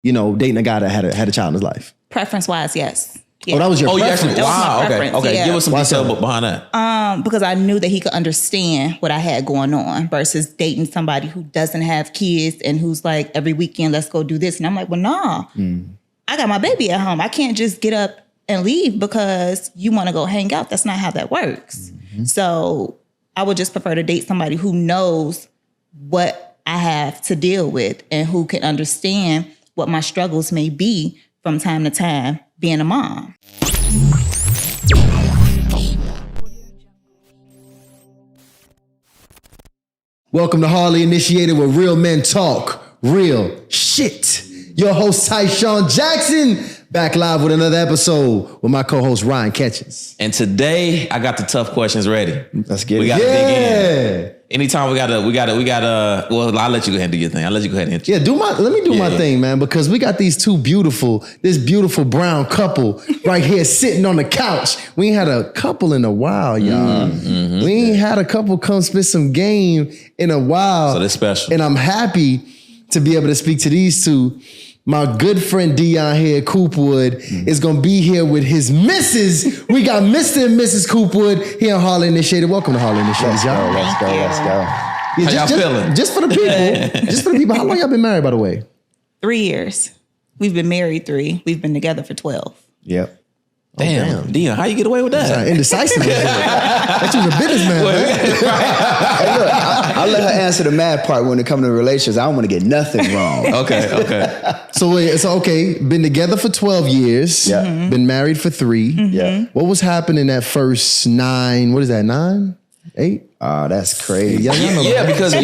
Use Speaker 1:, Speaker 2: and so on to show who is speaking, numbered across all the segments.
Speaker 1: dating a guy that had a child in his life?
Speaker 2: Preference-wise, yes. Yeah.
Speaker 1: Oh, that was your preference?
Speaker 2: That was my preference,
Speaker 3: Okay.
Speaker 2: yeah.
Speaker 3: Give us some detail behind that.
Speaker 2: Because I knew that he could understand what I had going on versus dating somebody who doesn't have kids and who's like, every weekend, let's go do this. And I'm like, well, nah, I got my baby at home. I can't just get up and leave because you want to go hang out. That's not how that works. Mm-hmm. So I would just prefer to date somebody who knows what I have to deal with and who can understand what my struggles may be from time to time being a mom.
Speaker 1: Welcome to Hardly Initiated, where real men talk real shit. Your host, Tyson Jackson, back live with another episode with my co-host, Ryan Catchings.
Speaker 3: And today, I got the tough questions ready.
Speaker 1: Let's get it.
Speaker 3: We got to dig in. Anytime we gotta, well, I'll let you go ahead and do your thing. I'll let you go ahead and
Speaker 1: Yeah, let me do my thing, man, because we got this beautiful brown couple right here sitting on the couch. We ain't had a couple in a while, y'all. Mm-hmm. We ain't had a couple come spit some game in a while.
Speaker 3: So that's special.
Speaker 1: And I'm happy to be able to speak to these two. My good friend Dion here, Coopwood, is going to be here with his missus. We got Mr. and Mrs. Coopwood here on Hardly Initiated. Welcome to Hardly Initiated, y'all.
Speaker 2: Let's go.
Speaker 1: Yeah,
Speaker 3: How y'all feeling?
Speaker 1: Just for the people. How long y'all been married, by the way?
Speaker 2: 3 years. We've been married 3. We've been together for 12.
Speaker 1: Yep.
Speaker 3: Damn, Dion, how you get away with that?
Speaker 1: Indecisive. That you was a businessman, man.
Speaker 4: Hey, look, I'll let her answer the mad part when it comes to relationships. I don't want to get nothing wrong.
Speaker 3: Okay.
Speaker 1: So been together for 12 years.
Speaker 4: Yeah.
Speaker 1: Mm-hmm. Been married for 3.
Speaker 2: Mm-hmm.
Speaker 4: Yeah.
Speaker 1: What was happening that first 9? What is that? 9? 8?
Speaker 4: Oh, that's crazy.
Speaker 3: Yeah, because
Speaker 4: so
Speaker 3: I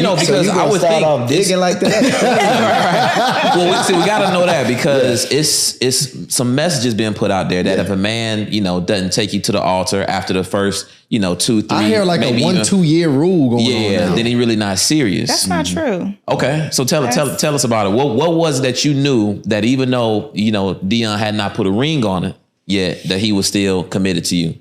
Speaker 3: would
Speaker 4: start
Speaker 3: think
Speaker 4: off digging like that.
Speaker 3: Well, we gotta know that because it's some messages being put out there that if a man, doesn't take you to the altar after the first, 2, 3.
Speaker 1: I hear like a 1-2 year rule going on.
Speaker 3: Yeah, then he really not serious.
Speaker 2: That's not true.
Speaker 3: Okay, so tell us about it. What was it that you knew that even though Dion had not put a ring on it yet, that he was still committed to you?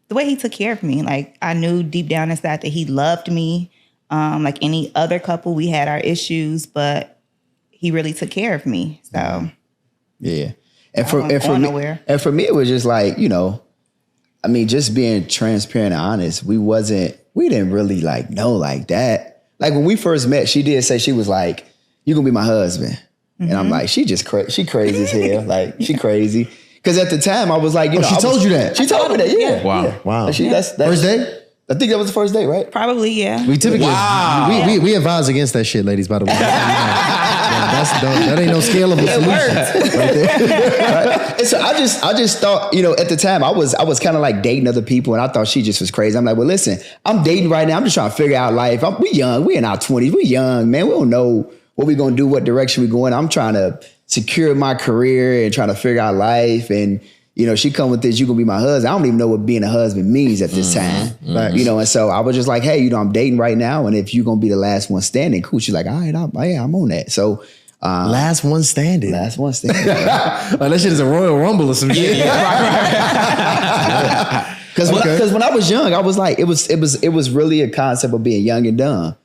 Speaker 2: The way he took care of me, like I knew deep down inside that he loved me. Like any other couple, we had our issues, but he really took care of me. So
Speaker 4: yeah, and for me, it was just like just being transparent and honest. We didn't really know like that. Like when we first met, she did say she was like, "You gonna be my husband," and I'm like, she crazy as hell, like she crazy. Because at the time I was like,
Speaker 1: she told you that.
Speaker 4: She told me that, yeah.
Speaker 3: Wow.
Speaker 4: Yeah.
Speaker 1: Wow.
Speaker 4: That's
Speaker 1: first date?
Speaker 4: I think that was the first date, right?
Speaker 2: Probably, yeah.
Speaker 1: We typically we advise against that shit, ladies, by the way. That ain't no scalable solution right there.
Speaker 4: Right? And so I just thought, at the time I was kind of like dating other people and I thought she just was crazy. I'm like, well, listen, I'm dating right now. I'm just trying to figure out life. We young. We in our 20s. We young, man. We don't know what we going to do, what direction we going. I'm trying to secure my career and trying to figure out life. And, she come with this, you gonna be my husband. I don't even know what being a husband means at this time. Right. And so I was just like, hey, I'm dating right now. And if you're gonna be the last one standing, cool. She's like, all right, I'm on that. So
Speaker 1: last one standing.
Speaker 4: Last one standing.
Speaker 1: Like that shit is a Royal Rumble or some shit.
Speaker 4: Because when I was young, I was like, it was really a concept of being young and dumb.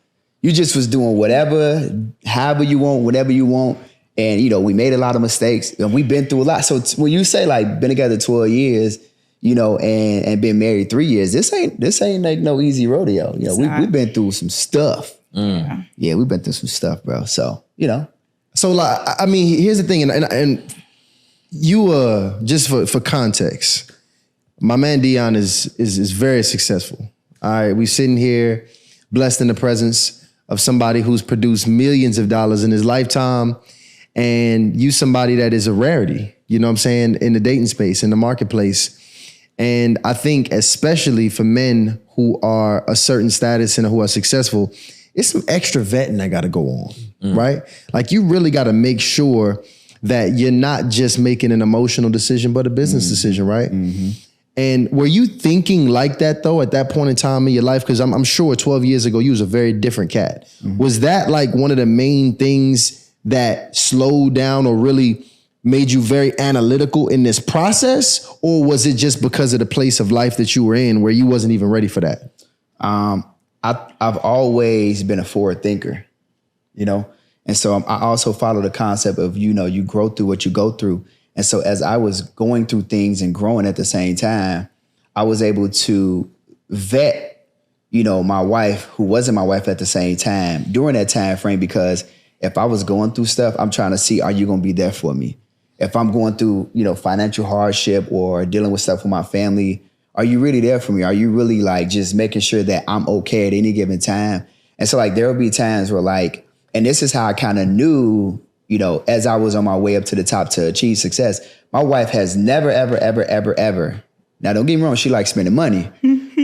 Speaker 4: You just was doing whatever, however you want, whatever you want. And, we made a lot of mistakes and we've been through a lot. So when you say like been together 12 years, and been married 3 years, this ain't like no easy rodeo. We've been through some stuff. Mm. Yeah, we've been through some stuff, bro. So,
Speaker 1: So like, I mean, here's the thing. And you, just for context, my man Dion is very successful. All right. We sitting here blessed in the presence of somebody who's produced millions of dollars in his lifetime. And you somebody that is a rarity, you know what I'm saying, in the dating space, in the marketplace. And I think especially for men who are a certain status and who are successful, it's some extra vetting that got to go on, right? Like you really got to make sure that you're not just making an emotional decision, but a business decision, right? Mm-hmm. And were you thinking like that though at that point in time in your life? Because I'm sure 12 years ago, you was a very different cat. Mm-hmm. Was that like one of the main things that slowed down or really made you very analytical in this process? Or was it just because of the place of life that you were in where you wasn't even ready for that?
Speaker 4: I've always been a forward thinker, And so I also follow the concept of, you grow through what you go through. And so as I was going through things and growing at the same time, I was able to vet, my wife, who wasn't my wife at the same time, during that time frame, because if I was going through stuff, I'm trying to see, are you going to be there for me? If I'm going through, financial hardship or dealing with stuff with my family, are you really there for me? Are you really like just making sure that I'm okay at any given time? And so like there will be times where like, and this is how I kind of knew, as I was on my way up to the top to achieve success, my wife has never, ever, ever, ever, ever. Now, don't get me wrong, she likes spending money,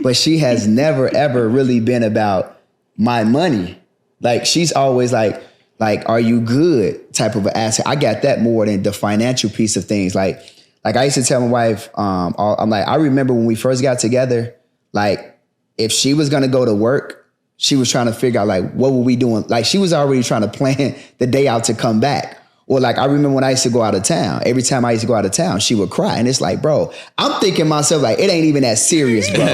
Speaker 4: but she has never, ever really been about my money. Like she's always like, are you good type of an asset. I got that more than the financial piece of things. Like I used to tell my wife, I'm like, I remember when we first got together, like if she was going to go to work, she was trying to figure out like, what were we doing? Like she was already trying to plan the day out to come back. Or like, I remember when I used to go out of town, every time I used to go out of town, she would cry. And it's like, bro, I'm thinking myself like, it ain't even that serious, bro.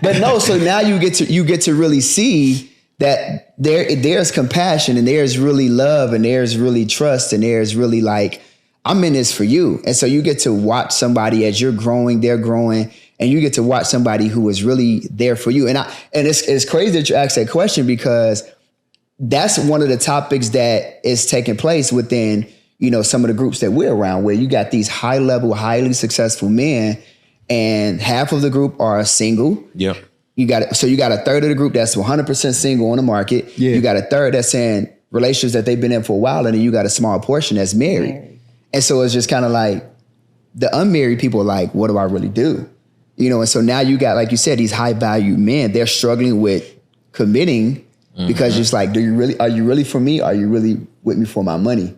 Speaker 4: But no, so now you get to really see that there's compassion and there's really love and there's really trust and there's really like, I'm in this for you. And so you get to watch somebody as you're growing, they're growing, and you get to watch somebody who is really there for you. And it's crazy that you asked that question because that's one of the topics that is taking place within, some of the groups that we're around, where you got these high level, highly successful men, and half of the group are single.
Speaker 3: Yeah.
Speaker 4: You got a third of the group that's 100% single on the market. Yeah. You got a third that's in relationships that they've been in for a while, and then you got a small portion that's married. And so it's just kind of like the unmarried people are like, what do I really do? And so now you got, like you said, these high value men, they're struggling with committing because it's like, are you really for me? Are you really with me for my money?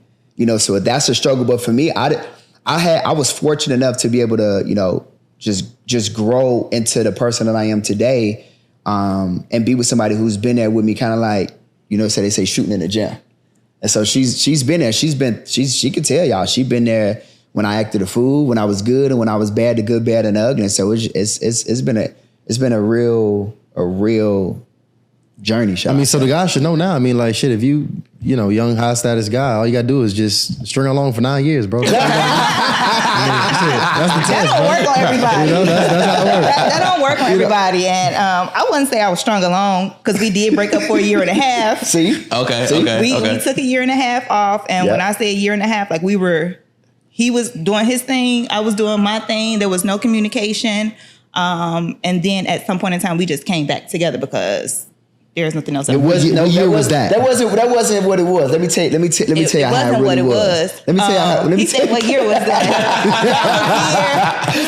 Speaker 4: So that's a struggle. But for me, I was fortunate enough to be able to, just grow into the person that I am today, and be with somebody who's been there with me, kind of like, so they say shooting in the gym. And so she's been there. She could tell y'all, she's been there when I acted a fool, when I was good and when I was bad, the good, bad, and ugly. And so it's been a real journey.
Speaker 1: I mean, so the guy should know now. I mean, like shit, if you young high status guy, all you gotta do is just string along for 9 years, bro. That's the test.
Speaker 2: That don't work on everybody.
Speaker 1: That's how it works.
Speaker 2: That don't work on everybody. And I wouldn't say I was strung along because we did break up for a year and a half.
Speaker 4: See?
Speaker 3: Okay.
Speaker 2: We took a year and a half off. And when I say a year and a half, like he was doing his thing. I was doing my thing. There was no communication. And then at some point in time, we just came back together because there's nothing else.
Speaker 1: What year was that?
Speaker 4: That wasn't what it was. Let me tell you how it really was. Let me tell you how.
Speaker 2: He said, "What year was that?"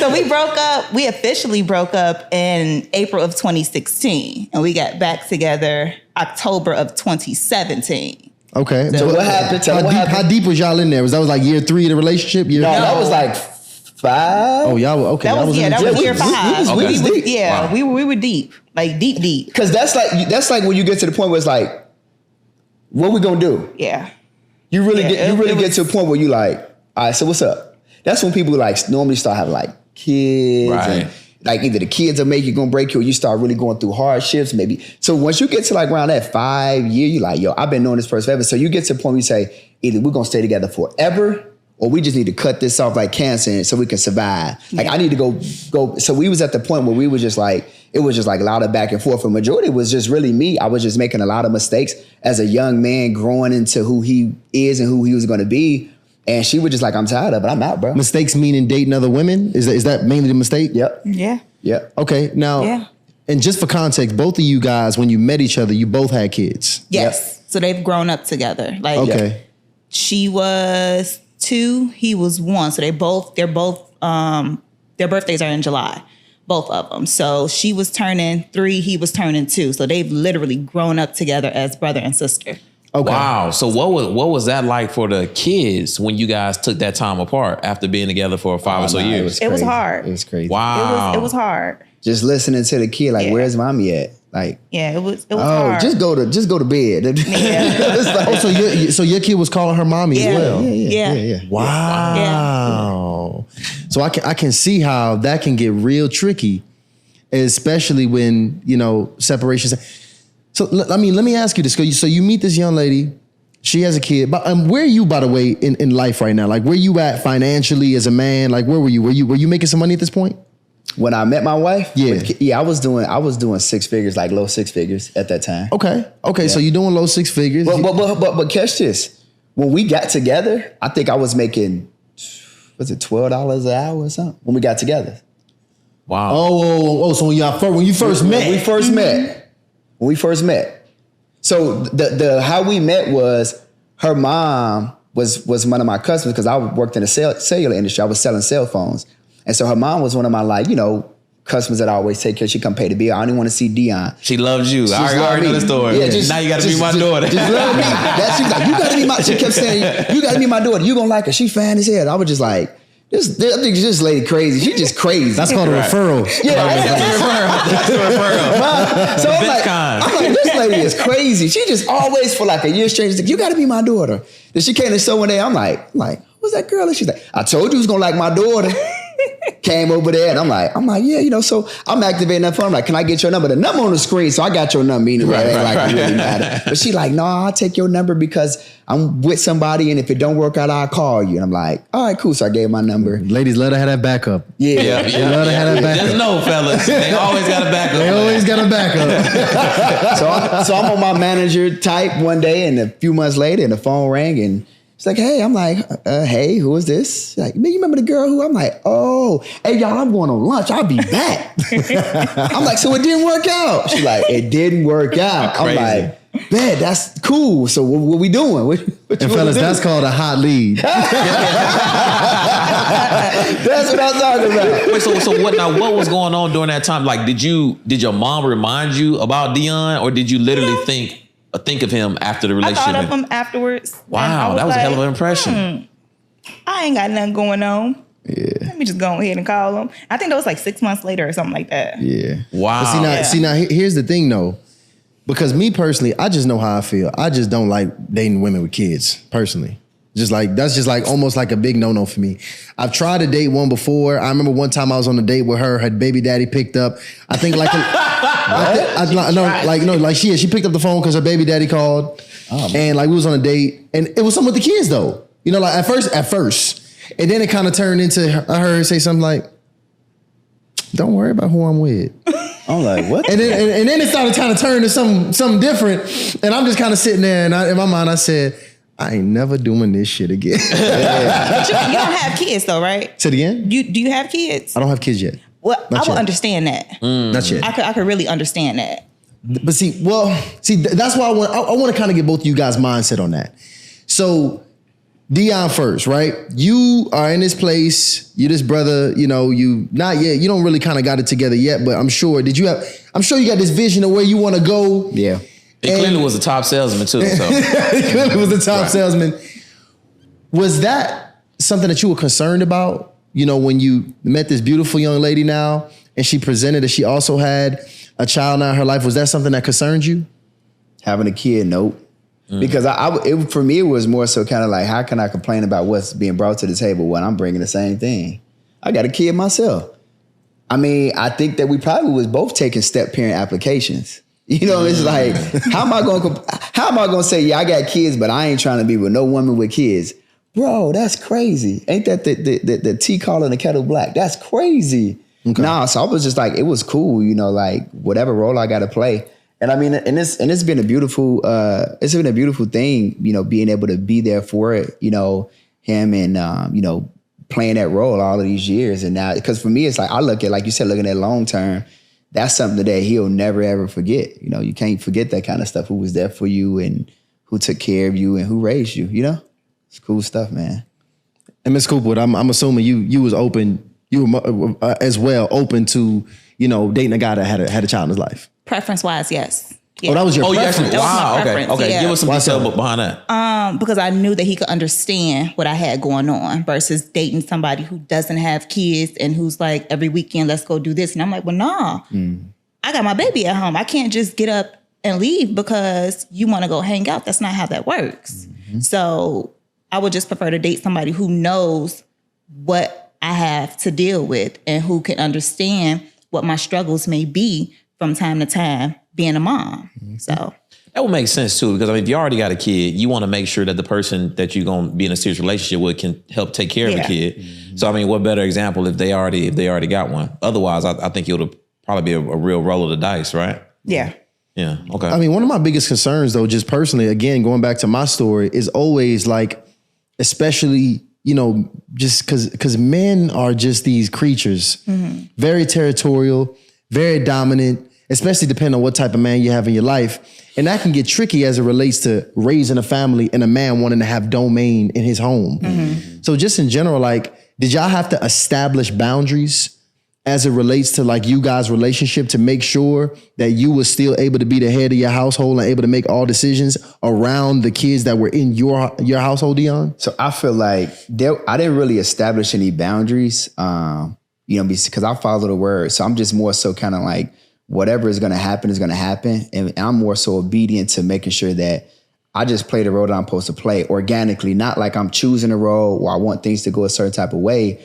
Speaker 2: So we broke up. We officially broke up in April of 2016, and we got back together October of 2017.
Speaker 1: Okay.
Speaker 4: So what happened?
Speaker 1: How deep was y'all in there? Was that like year 3 of the relationship?
Speaker 4: No, that was like 5.
Speaker 1: Oh, y'all were okay.
Speaker 2: That was year 5.
Speaker 4: We
Speaker 2: were deep, like deep.
Speaker 4: Because that's like when you get to the point where it's like, what we gonna do?
Speaker 2: Yeah.
Speaker 4: You really get to a point where you like, all right, so what's up? That's when people like normally start having like kids,
Speaker 3: right?
Speaker 4: And like either the kids will make you gonna break you, or you start really going through hardships, maybe. So once you get to like around that 5 year, you like, yo, I've been knowing this person forever. So you get to a point where you say, either we're gonna stay together forever, or we just need to cut this off like cancer so we can survive. Like I need to go. So we was at the point where we were just like, it was just like a lot of back and forth. For majority was just really me. I was just making a lot of mistakes as a young man growing into who he is and who he was going to be. And she was just like, I'm tired of it. I'm out, bro.
Speaker 1: Mistakes meaning dating other women? Is that mainly the mistake?
Speaker 4: Yep.
Speaker 2: Yeah.
Speaker 4: Yep.
Speaker 1: Okay. Now, and just for context, both of you guys, when you met each other, you both had kids.
Speaker 2: Yes. Yep. So they've grown up together. Like,
Speaker 1: okay.
Speaker 2: She was 2, he was 1. So their birthdays are in July, both of them. So she was turning 3, he was turning 2. So they've literally grown up together as brother and sister.
Speaker 1: Okay.
Speaker 3: Wow. So what was that like for the kids when you guys took that time apart after being together for 5 or so years?
Speaker 2: It was hard.
Speaker 1: It was crazy.
Speaker 3: Wow.
Speaker 2: It was hard.
Speaker 4: Just listening to the kid, like, where's mommy at? Like,
Speaker 2: it was hard.
Speaker 4: just go to bed.
Speaker 2: Yeah.
Speaker 1: So your kid was calling her mommy as well.
Speaker 2: Yeah.
Speaker 1: Wow. Yeah. So I can see how that can get real tricky, especially when separations. So I mean, let me ask you this. So you meet this young lady, she has a kid. But where are you, by the way, in life right now? Like, where you at financially as a man? Like, where were you? Were you making some money at this point?
Speaker 4: When I met my wife,
Speaker 1: yeah,
Speaker 4: I was doing six figures, like low six figures at that time.
Speaker 1: Okay.
Speaker 4: Yeah.
Speaker 1: So you're doing low six figures.
Speaker 4: But catch this. When we got together, I think I was making, was it $12 an hour or something? When we got together.
Speaker 3: Wow.
Speaker 1: Oh, so when you first met.
Speaker 4: When we first met. So the how we met was her mom was one of my customers because I worked in the cellular industry. I was selling cell phones. And so her mom was one of my, like, customers that I always take care. She come pay the bill. I didn't want to see Dion.
Speaker 3: She loves you. I already know the story.
Speaker 4: Yeah,
Speaker 3: now you got to be my daughter.
Speaker 4: Just love me. She was like, you got to be my. She kept saying, you got to be my daughter. You gonna like her. She fine as hell. I was just like, I think this lady crazy. She just crazy.
Speaker 1: That's called a referral.
Speaker 4: Yeah,
Speaker 3: That's a referral.
Speaker 4: So I'm like, this lady is crazy. She just always for like a year straight. She's like, you got to be my daughter. Then she came to the show one day. I'm like, who's that girl? And she's like, I told you who's gonna like my daughter. Came over there and I'm like, yeah, so I'm activating that phone. I'm like, can I get your number? The number on the screen, so I got your number anyway. It really matter. But she like, no, I'll take your number because I'm with somebody and if it don't work out, I'll call you. And I'm like, all right, cool. So I gave my number.
Speaker 1: Ladies, let her have that backup.
Speaker 4: Yeah.
Speaker 1: Let her have that backup.
Speaker 3: Just know, fellas, they always got a backup.
Speaker 1: They always got a backup.
Speaker 4: So I'm on my manager type one day and a few months later and the phone rang and she's like, hey, I'm like, hey, who is this? She's like, man, you remember the girl who? I'm like, oh, hey, y'all, I'm going on lunch. I'll be back. I'm like, so it didn't work out. She's like, it didn't work out. I'm like, man, that's cool. So what we doing? What
Speaker 1: and fellas, that's called a hot lead.
Speaker 4: That's what I'm talking about.
Speaker 3: Wait, so what was going on during that time? Like, did your mom remind you about Dion or did you literally think of him after the relationship?
Speaker 2: I thought of him afterwards.
Speaker 3: Wow, that was a hell of an impression.
Speaker 2: I ain't got nothing going on.
Speaker 1: Yeah.
Speaker 2: Let me just go ahead and call him. I think that was like 6 months later or something like that.
Speaker 1: Yeah.
Speaker 3: Wow.
Speaker 1: But see now, here's the thing though. Because me personally, I just know how I feel. I just don't like dating women with kids, personally. That's just like almost like a big no-no for me. I've tried to date one before. I remember one time I was on a date with her baby daddy picked up. I think like she picked up the phone because her baby daddy called. And like we was on a date and it was something with the kids though. Like at first. And then it kind of turned into her say something like, don't worry about who I'm with.
Speaker 4: I'm like, what?
Speaker 1: And then it started kind of turn to something different. And I'm just kind of sitting there and in my mind I said, I ain't never doing this shit again.
Speaker 2: But you don't have kids though, right?
Speaker 1: Say it again?
Speaker 2: Do you have kids?
Speaker 1: I don't have kids yet.
Speaker 2: Well, I would understand that.
Speaker 1: Not yet.
Speaker 2: I could really understand that.
Speaker 1: But see, that's why I want to kind of get both of you guys' mindset on that. So Dion first, right? You are in this place, you this brother, you not yet, you don't really kind of got it together yet, but I'm sure you got this vision of where you want to go.
Speaker 4: Yeah.
Speaker 3: He clearly was a top salesman too. So.
Speaker 1: He clearly was a top salesman. Was that something that you were concerned about? When you met this beautiful young lady now and she presented that she also had a child now in her life, was that something that concerned you?
Speaker 4: Having a kid, nope. Because for me, it was more so kind of like, how can I complain about what's being brought to the table when I'm bringing the same thing? I got a kid myself. I mean, I think that we probably was both taking step parent applications. It's like, how am I going to say, yeah, I got kids, but I ain't trying to be with no woman with kids? Bro, that's crazy. Ain't that the tea calling the kettle black? That's crazy. Okay. Nah, so I was just like, it was cool, like whatever role I got to play. And I mean, and it's been a beautiful, thing, being able to be there for it, him and, playing that role all of these years. And now, because for me, it's like, I look at, like you said, looking at long term, that's something that he'll never, ever forget. You can't forget that kind of stuff, who was there for you and who took care of you and who raised you, It's cool stuff, man.
Speaker 1: And Ms. Coopwood, I'm assuming you was open, you were as well open to, dating a guy that had a child in his life.
Speaker 2: Preference-wise, yes.
Speaker 1: Yeah. Oh, that was your preference?
Speaker 2: That was my preference,
Speaker 3: Okay.
Speaker 2: yeah.
Speaker 3: Give us some detail behind that.
Speaker 2: Because I knew that he could understand what I had going on versus dating somebody who doesn't have kids and who's like, every weekend, let's go do this. And I'm like, well, nah. I got my baby at home. I can't just get up and leave because you want to go hang out. That's not how that works. Mm-hmm. So I would just prefer to date somebody who knows what I have to deal with and who can understand what my struggles may be from time to time being a mom. So
Speaker 3: that would make sense too, because I mean, if you already got a kid, you want to make sure that the person that you're going to be in a serious relationship with can help take care of the kid. So I mean, what better example if they already got one? Otherwise, I think it would probably be a real roll of the dice, right?
Speaker 2: Yeah.
Speaker 3: Yeah. Okay.
Speaker 1: I mean, one of my biggest concerns, though, just personally, again, going back to my story, is always like, especially, you know, just because men are just these creatures, very territorial, very dominant, especially depending on what type of man you have in your life. And that can get tricky as it relates to raising a family and a man wanting to have domain in his home. So just in general, like, did y'all have to establish boundaries as it relates to like you guys' relationship to make sure that you were still able to be the head of your household and able to make all decisions around the kids that were in your household, Dion?
Speaker 4: So I feel like I didn't really establish any boundaries, you know, because I follow the word. So I'm just more so kind of like, whatever is going to happen is going to happen. And I'm more so obedient to making sure that I just play the role that I'm supposed to play organically, not like I'm choosing a role or I want things to go a certain type of way.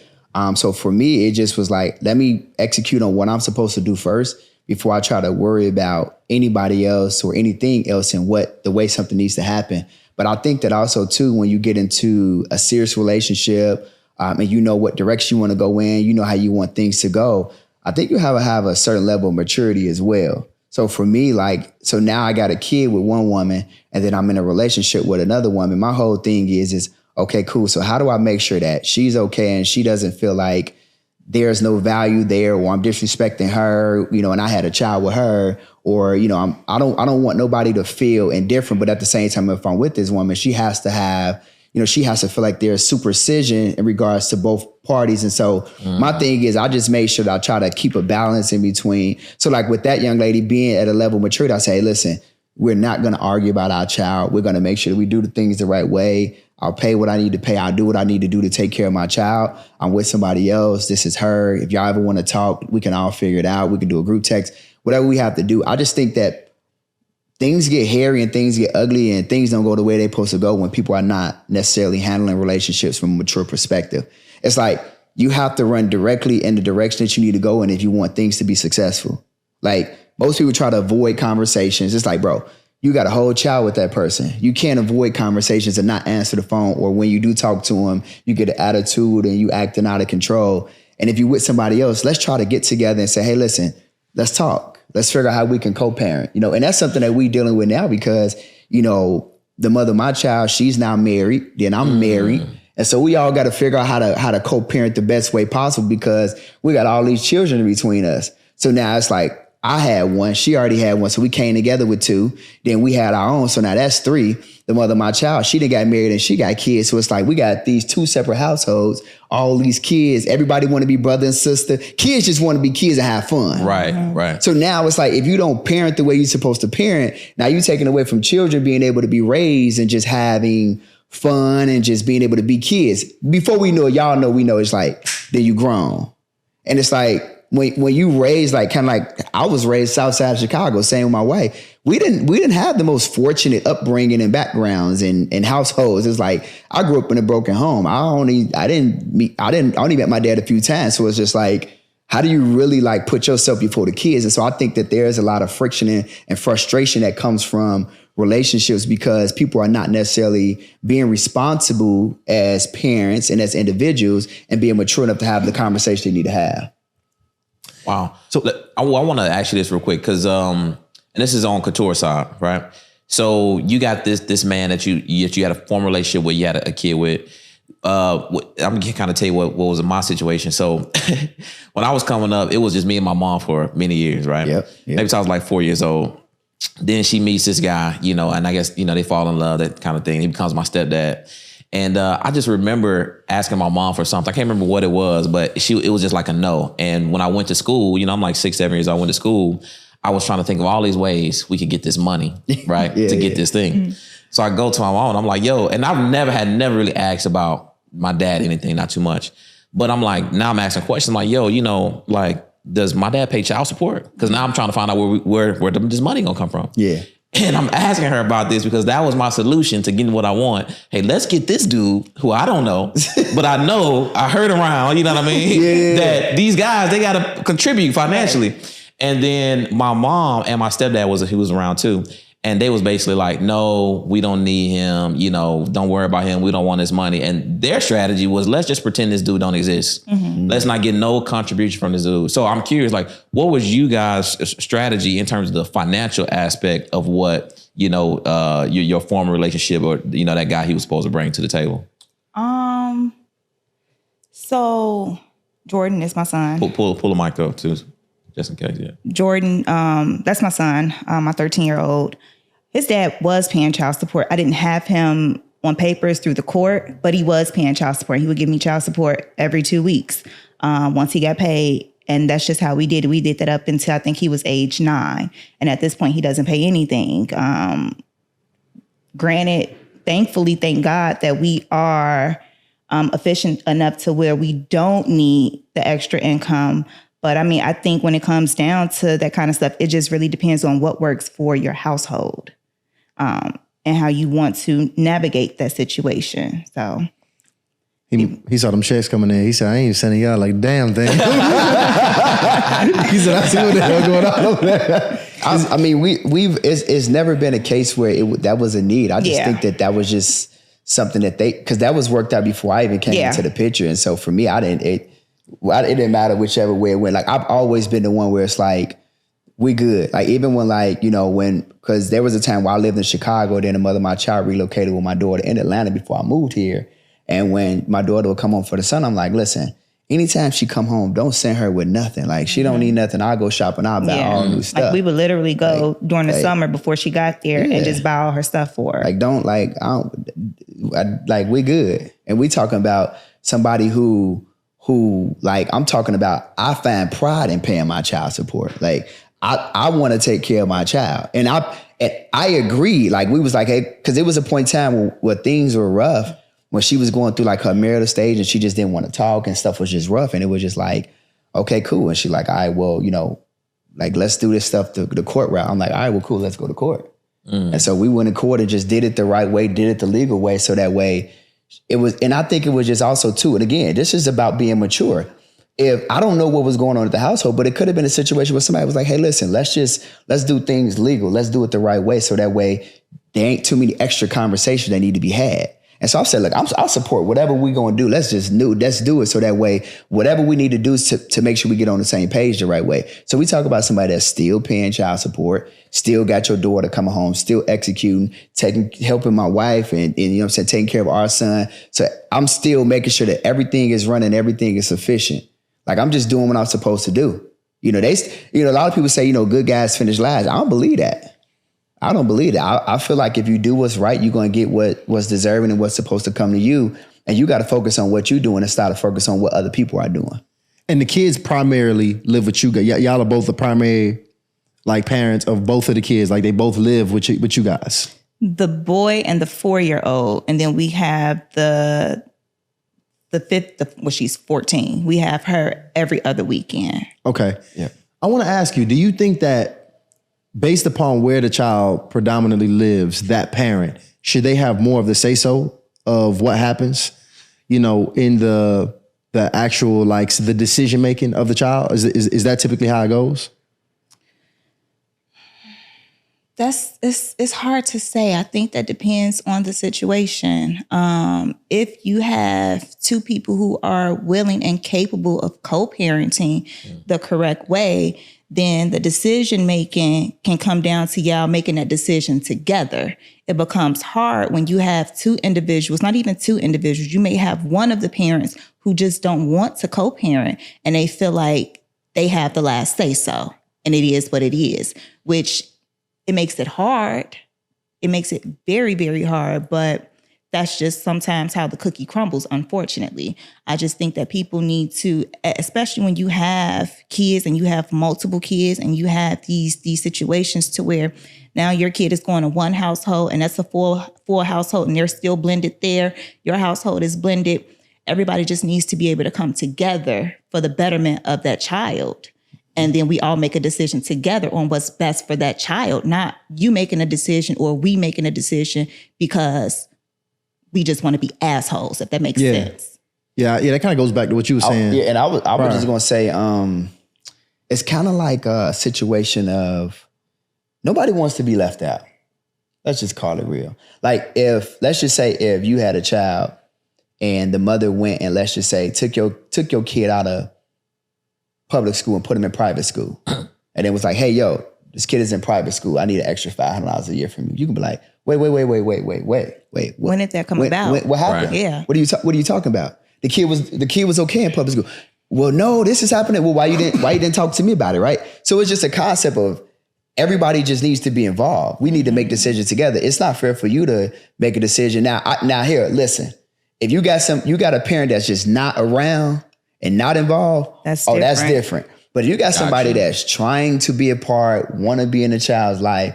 Speaker 4: So for me, it just was like, let me execute on what I'm supposed to do first before I try to worry about anybody else or anything else and the way something needs to happen. But I think that also too, when you get into a serious relationship and you know what direction you want to go in, you know how you want things to go, I think you have a certain level of maturity as well. So for me, like, so now I got a kid with one woman and then I'm in a relationship with another woman. My whole thing is okay, cool. So how do I make sure that she's okay and she doesn't feel like there's no value there or I'm disrespecting her, you know, and I had a child with her, or, you know, I don't want nobody to feel indifferent, but at the same time, if I'm with this woman, she has to have, you know, she has to feel like there's supercision in regards to both parties. And so my thing is I just made sure that I try to keep a balance in between. So like with that young lady being at a level of maturity, I say, hey, listen, we're not going to argue about our child. We're going to make sure that we do the things the right way. I'll pay what I need to pay. I'll do what I need to do to take care of my child. I'm with somebody else. This is her. If y'all ever want to talk, we can all figure it out. We can do a group text, whatever we have to do. I just think that things get hairy and things get ugly and things don't go the way they're supposed to go when people are not necessarily handling relationships from a mature perspective. It's like you have to run directly in the direction that you need to go in if you want things to be successful. Like most people try to avoid conversations. It's like, bro, you got a whole child with that person. You can't avoid conversations and not answer the phone. Or when you do talk to them, you get an attitude and you acting out of control. And if you're with somebody else, let's try to get together and say, hey, listen, let's talk. Let's figure out how we can co-parent, you know, and that's something that we dealing with now because, you know, the mother of my child, she's now married, then I'm married. And so we all got to figure out how to co-parent the best way possible because we got all these children in between us. So now it's like, I had one, she already had one. So we came together with two. Then we had our own. So now that's three. The mother of my child, she done got married and she got kids. So it's like we got these two separate households, all these kids. Everybody want to be brother and sister. Kids just want to be kids and have fun.
Speaker 3: Right.
Speaker 4: So now it's like if you don't parent the way you're supposed to parent, now you're taking away from children being able to be raised and just having fun and just being able to be kids. Before we know it, y'all know we know it's like, then you grown. And it's like, when you raised like kind of like I was raised south side of Chicago, same with my wife. We didn't have the most fortunate upbringing and backgrounds and households. It's like I grew up in a broken home. I only met my dad a few times. So it's just like, how do you really like put yourself before the kids? And so I think that there's a lot of friction and frustration that comes from relationships because people are not necessarily being responsible as parents and as individuals and being mature enough to have the conversation they need to have.
Speaker 3: Wow. So I want to ask you this real quick because, and this is on Keturah side, right? So you got this man that you had a former relationship with, you had a kid with. I'm gonna kind of tell you what was in my situation. So when I was coming up, it was just me and my mom for many years, right?
Speaker 4: Yep.
Speaker 3: Maybe till I was like 4 years old. Then she meets this guy, you know, and I guess, you know, they fall in love, that kind of thing. He becomes my stepdad. And I just remember asking my mom for something. I can't remember what it was, but it was just like a no. And when I went to school, you know, I'm like 6, 7 years old, I went to school. I was trying to think of all these ways we could get this money, right? to get this thing. Mm-hmm. So I go to my mom and I'm like, yo, and I've never really asked about my dad anything, not too much. But I'm like, now I'm asking questions. I'm like, yo, you know, like, does my dad pay child support? Because now I'm trying to find out where this money gonna come from.
Speaker 4: Yeah.
Speaker 3: And I'm asking her about this because that was my solution to getting what I want. Hey, let's get this dude who I don't know, but I know I heard around, you know what I mean?
Speaker 4: Yeah.
Speaker 3: That these guys, they got to contribute financially. And then my mom and my stepdad he was around too. And they was basically like, no, we don't need him. You know, don't worry about him. We don't want his money. And their strategy was, let's just pretend this dude don't exist. Mm-hmm. Let's not get no contribution from this dude. So I'm curious, like, what was you guys' strategy in terms of the financial aspect of what, you know, your former relationship or, you know, that guy he was supposed to bring to the table?
Speaker 2: So Jordan is my son.
Speaker 3: Pull a mic up too, just in case. Yeah.
Speaker 2: Jordan, that's my son, my 13-year-old. His dad was paying child support. I didn't have him on papers through the court, but he was paying child support. He would give me child support every 2 weeks once he got paid. And that's just how we did it. We did that up until I think he was age 9. And at this point, he doesn't pay anything. Granted, thankfully, thank God that we are efficient enough to where we don't need the extra income. But I mean, I think when it comes down to that kind of stuff, it just really depends on what works for your household and how you want to navigate that situation. So
Speaker 1: he saw them checks coming in. He said, I ain't sending y'all like damn thing. He said, I see what the hell going on over there.
Speaker 4: I mean, it's never been a case where that was a need. I just think that was just something that because that was worked out before I even came into the picture. And so for me, it didn't matter whichever way it went. Like, I've always been the one where it's like, we good. Like, even when, like, you know, because there was a time where I lived in Chicago, then the mother of my child relocated with my daughter in Atlanta before I moved here. And when my daughter would come home for the summer, I'm like, listen, anytime she come home, don't send her with nothing. Like, she don't need nothing. I'll go shopping. I'll buy all new stuff.
Speaker 2: Like, we would literally go during the summer before she got there and just buy all her stuff for her.
Speaker 4: Like, we good. And we talking about somebody who like, I'm talking about, I find pride in paying my child support. Like, I want to take care of my child. And I agree. Like, we was like, hey, because it was a point in time where things were rough, when she was going through like her marital stage and she just didn't want to talk and stuff was just rough. And it was just like, okay, cool. And she like, all right, well, you know, like, let's do this stuff the court route. I'm like, all right, well, cool, let's go to court. And so we went to court and just did it the right way, did it the legal way. So that way it was, and I think it was just also too, and again, this is about being mature. If I don't know what was going on at the household, but it could have been a situation where somebody was like, hey, listen, let's do things legal. Let's do it the right way. So that way there ain't too many extra conversations that need to be had. And so I said, look, I'll support whatever we're going to do. Let's do it. So that way, whatever we need to do to make sure we get on the same page the right way. So we talk about somebody that's still paying child support, still got your daughter coming home, still executing, helping my wife and you know what I'm saying, taking care of our son. So I'm still making sure that everything is running, everything is sufficient. Like, I'm just doing what I'm supposed to do. You know, a lot of people say, you know, good guys finish last. I don't believe that. I don't believe that. I feel like if you do what's right, you're going to get what's deserving and what's supposed to come to you. And you got to focus on what you're doing and start to focus on what other people are doing.
Speaker 1: And the kids primarily live with you. Y'all are both the primary, like, parents of both of the kids. Like, they both live with you guys.
Speaker 2: The boy and the 4-year-old. And then we have the fifth, well, she's 14. We have her every other weekend.
Speaker 1: Okay. Yeah. I want to ask you, do you think that based upon where the child predominantly lives, that parent, should they have more of the say-so of what happens, you know, in the actual, like, the decision-making of the child? Is that typically how it goes?
Speaker 2: It's hard to say. I think that depends on the situation. If you have two people who are willing and capable of co-parenting the correct way, then the decision making can come down to y'all making that decision together. It becomes hard when you have two individuals, not even two individuals. You may have one of the parents who just don't want to co-parent and they feel like they have the last say so. And it is what it is, which it makes it hard. It makes it very, very hard, but that's just sometimes how the cookie crumbles, unfortunately. I just think that people need to, especially when you have kids and you have multiple kids and you have these situations to where now your kid is going to one household and that's a full household and they're still blended there. Your household is blended. Everybody just needs to be able to come together for the betterment of that child. And then we all make a decision together on what's best for that child, not you making a decision or we making a decision because we just want to be assholes, if that makes sense.
Speaker 1: Yeah, that kind of goes back to what you were saying.
Speaker 4: And I was just going to say, it's kind of like a situation of nobody wants to be left out. Let's just call it real. Like let's just say if you had a child and the mother went and let's just say took your kid out of public school and put him in private school. And then was like, hey, yo, this kid is in private school. I need an extra $500 a year from you. You can be like, wait.
Speaker 2: When did that come about?
Speaker 4: What happened?
Speaker 3: Right.
Speaker 2: Yeah.
Speaker 4: What are you talking about? The kid was okay in public school. Well, no, this is happening. Well, why you didn't talk to me about it, right? So it's just a concept of everybody just needs to be involved. We need to make decisions together. It's not fair for you to make a decision now. Here, listen. If you got a parent that's just not around and not involved, that's different. But if you got somebody that's trying to be a part, want to be in a child's life,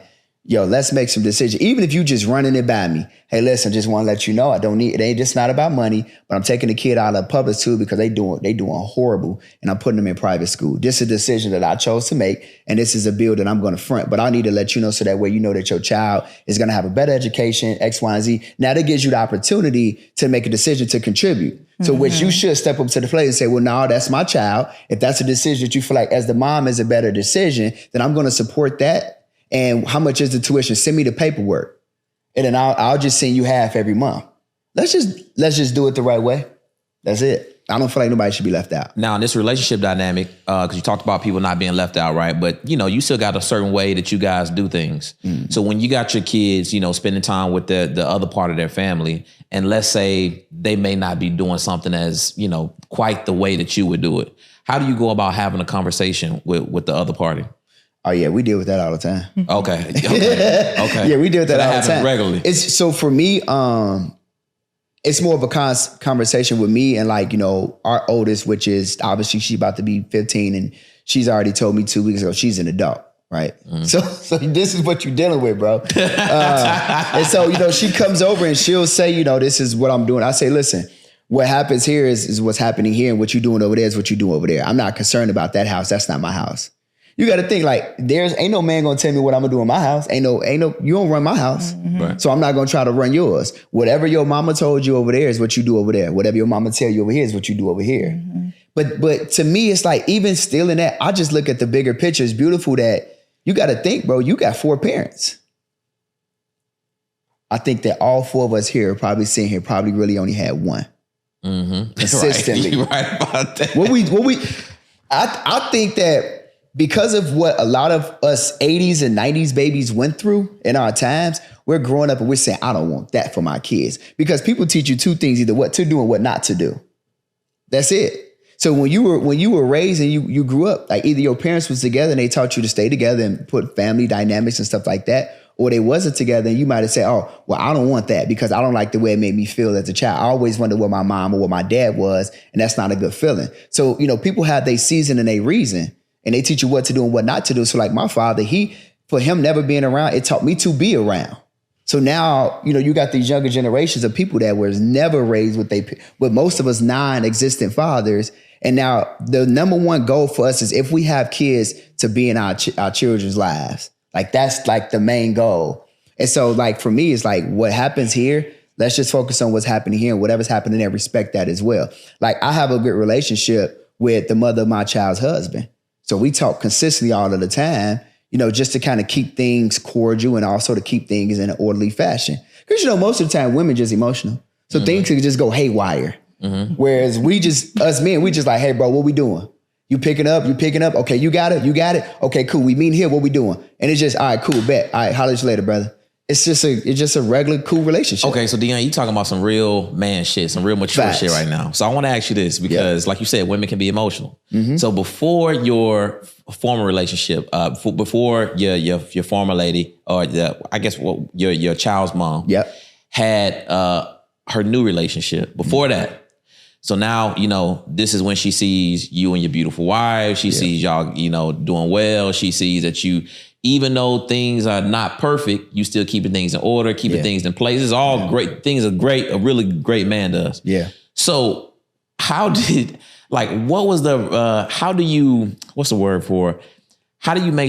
Speaker 4: yo, let's make some decisions. Even if you just running it by me. Hey, listen, just want to let you know it ain't just not about money, but I'm taking the kid out of public school because they doing horrible and I'm putting them in private school. This is a decision that I chose to make and this is a bill that I'm going to front. But I need to let you know so that way you know that your child is going to have a better education, X, Y, and Z. Now that gives you the opportunity to make a decision to contribute. So which you should step up to the plate and say, well, no, that's my child. If that's a decision that you feel like as the mom is a better decision, then I'm going to support that. And how much is the tuition? Send me the paperwork. And then I'll just send you half every month. Let's just do it the right way. That's it. I don't feel like nobody should be left out.
Speaker 3: Now, in this relationship dynamic, because you talked about people not being left out, right? But, you still got a certain way that you guys do things. Mm. So when you got your kids, spending time with the other part of their family, and let's say they may not be doing something as, quite the way that you would do it. How do you go about having a conversation with the other party?
Speaker 4: Oh yeah, we deal with that all the time.
Speaker 3: Okay.
Speaker 4: Yeah, we deal with that all the time.
Speaker 3: Regularly.
Speaker 4: So for me, it's more of a conversation with me and our oldest, which is obviously she's about to be 15 and she's already told me 2 weeks ago she's an adult, right? Mm. So this is what you're dealing with, bro. And so, she comes over and she'll say, this is what I'm doing. I say, listen, what happens here is what's happening here and what you're doing over there is what you do over there. I'm not concerned about that house. That's not my house. You got to think ain't no man gonna tell me what I'm gonna do in my house. Ain't no, you don't run my house. Mm-hmm. Right. So I'm not gonna try to run yours. Whatever your mama told you over there is what you do over there. Whatever your mama tell you over here is what you do over here. Mm-hmm. But to me, it's like, even still in that, I just look at the bigger picture. It's beautiful that you got to think, bro, you got 4 parents. I think that all 4 of us here probably sitting here probably really only had one. Mm-hmm. Consistently.
Speaker 3: Right. You're right about that.
Speaker 4: I think that because of what a lot of us 80s and 90s babies went through in our times, we're growing up and we're saying, I don't want that for my kids. Because people teach you 2 things, either what to do and what not to do. That's it. So when you were raised and you grew up, like either your parents was together and they taught you to stay together and put family dynamics and stuff like that, or they wasn't together and you might have said, oh, well, I don't want that because I don't like the way it made me feel as a child. I always wondered what my mom or what my dad was, and that's not a good feeling. So, people have their season and their reason. And they teach you what to do and what not to do. So like my father, for him never being around, it taught me to be around. So now, you got these younger generations of people that was never raised with most of us non-existent fathers. And now the number one goal for us is if we have kids to be in our children's lives. Like that's like the main goal. And so like for me, it's like what happens here, let's just focus on what's happening here and whatever's happening there, respect that as well. Like I have a good relationship with the mother of my child's husband. So we talk consistently all of the time, just to kind of keep things cordial and also to keep things in an orderly fashion. Because, most of the time women just emotional. So things can just go haywire. Mm-hmm. Whereas us men, we just like, hey, bro, what we doing? You picking up? Okay, you got it? Okay, cool. We meet here. What we doing? And it's just, all right, cool, bet. All right, holler at you later, brother. It's just a regular, cool relationship.
Speaker 3: Okay, so Dion, you talking about some real man shit, some real mature shit right now. So I want to ask you this because, like you said, women can be emotional. Mm-hmm. So before your former relationship, before your former lady, or your child's mom, had her new relationship. Before that, so now this is when she sees you and your beautiful wife. She sees y'all, doing well. She sees that you. Even though things are not perfect, you still keeping things in order, keeping things in place. It's all great things. A really great man does. Yeah. So how do you make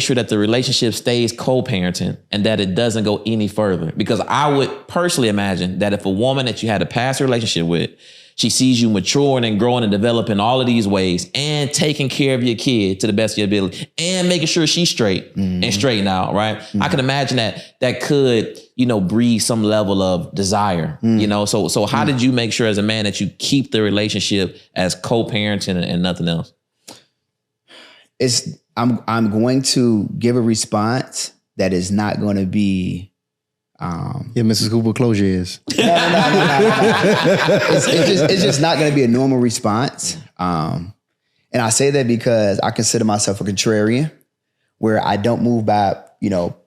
Speaker 3: sure that the relationship stays co-parenting and that it doesn't go any further? Because I would personally imagine that if a woman that you had a past relationship with, She sees you maturing and growing and developing all of these ways and taking care of your kid to the best of your ability and making sure she's straight and straightened out, right? I can imagine that could, breed some level of desire, So how did you make sure as a man that you keep the relationship as co-parenting and nothing else?
Speaker 4: I'm going to give a response that is not going to be
Speaker 1: Mrs. Cooper, close your ears.
Speaker 4: No. It's just not going to be a normal response. And I say that because I consider myself a contrarian, where I don't move by,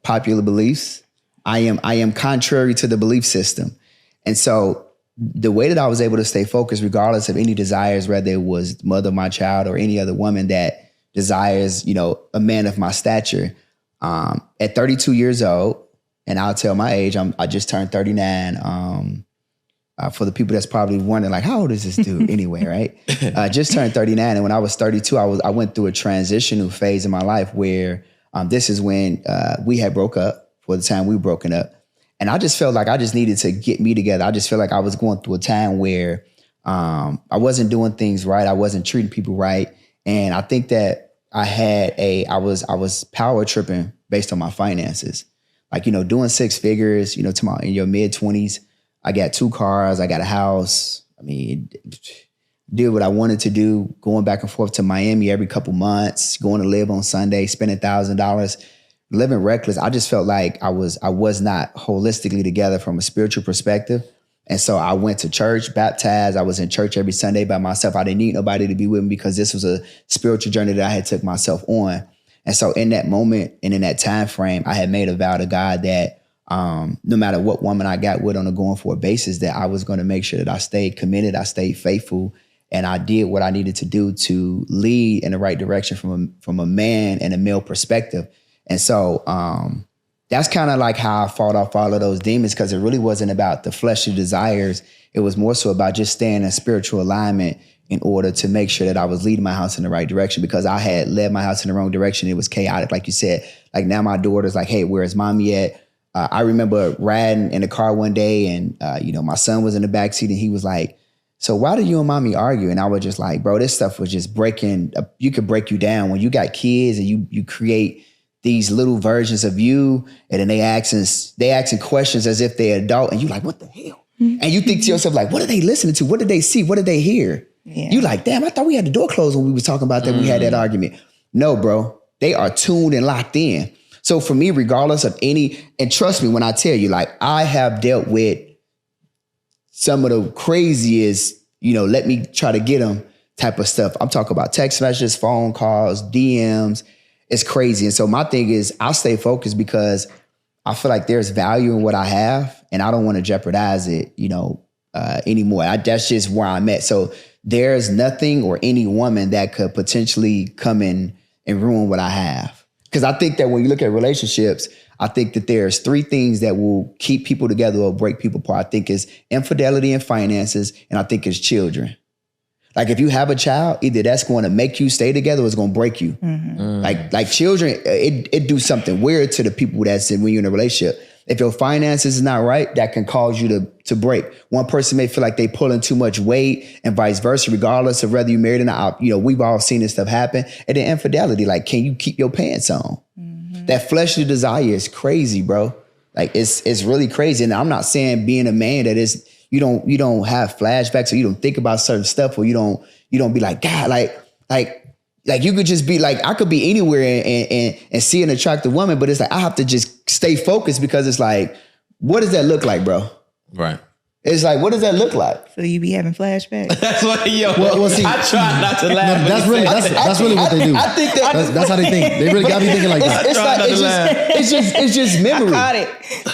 Speaker 4: popular beliefs. I am contrary to the belief system. And so the way that I was able to stay focused, regardless of any desires, whether it was the mother of my child or any other woman that desires, a man of my stature, at 32 years old, and I'll tell my age, I just turned 39. For the people that's probably wondering, like, how old is this dude anyway, right? Just turned 39. And when I was 32, I went through a transitional phase in my life where this is when we had broke up, for the time we were broken up. And I just felt like I just needed to get me together. I just felt like I was going through a time where I wasn't doing things right. I wasn't treating people right. And I think that I was power tripping based on my finances. Like, doing six figures, in your mid 20s, I got 2 cars, I got a house. I mean, did what I wanted to do, going back and forth to Miami every couple months, going to live on Sunday, spending $1,000, living reckless. I just felt like I was not holistically together from a spiritual perspective. And so I went to church, baptized. I was in church every Sunday by myself. I didn't need nobody to be with me because this was a spiritual journey that I had took myself on. And so in that moment and in that time frame, I had made a vow to God that no matter what woman I got with on a going forward basis, that I was going to make sure that I stayed committed, I stayed faithful, and I did what I needed to do to lead in the right direction from a man and a male perspective. And so that's kind of like how I fought off all of those demons, because it really wasn't about the fleshly desires. It was more so about just staying in spiritual alignment in order to make sure that I was leading my house in the right direction, because I had led my house in the wrong direction. It was chaotic, like you said. Like now my daughter's like, hey, where's mommy at? I remember riding in the car one day and, my son was in the backseat and he was like, so why do you and mommy argue? And I was just like, bro, this stuff was just breaking. You could break you down when you got kids and you create these little versions of you, and then they asking questions as if they're adult, and you like, what the hell? And you think to yourself, like, what are they listening to? What did they see? What did they hear? Yeah. You like, damn, I thought we had the door closed when we was talking about that. We had that argument. No, bro, they are tuned and locked in. So for me, regardless of and trust me when I tell you, like, I have dealt with some of the craziest, let me try to get them type of stuff. I'm talking about text messages, phone calls, DMs. It's crazy. And so my thing is I stay focused because I feel like there's value in what I have and I don't want to jeopardize it, anymore. That's just where I'm at. So there's nothing or any woman that could potentially come in and ruin what I have. Because I think that when you look at relationships, I think that there's 3 things that will keep people together or break people apart. I think it's infidelity and finances, and I think it's children. Like if you have a child, either that's going to make you stay together or it's going to break you. Like children, it do something weird to the people that's when you're in a relationship. If your finances is not right, that can cause you to break. One person may feel like they pulling too much weight and vice versa, regardless of whether you're married or not. We've all seen this stuff happen. And then infidelity, like, can you keep your pants on? That fleshly desire is crazy, bro. Like it's really crazy. And I'm not saying being a man that is, you don't have flashbacks or you don't think about certain stuff, or you don't be like, God, like you could just be like, I could be anywhere and see an attractive woman, but it's like, I have to just stay focused because it's like, what does that look like, bro?
Speaker 3: Right.
Speaker 4: It's like, what does that look like?
Speaker 2: So you be having flashbacks?
Speaker 3: That's what,
Speaker 1: Well, see,
Speaker 3: I try not to laugh.
Speaker 1: That's really what they do.
Speaker 4: I think
Speaker 1: that's how they think. They really got me thinking like that.
Speaker 4: It's just memory.
Speaker 2: I caught it.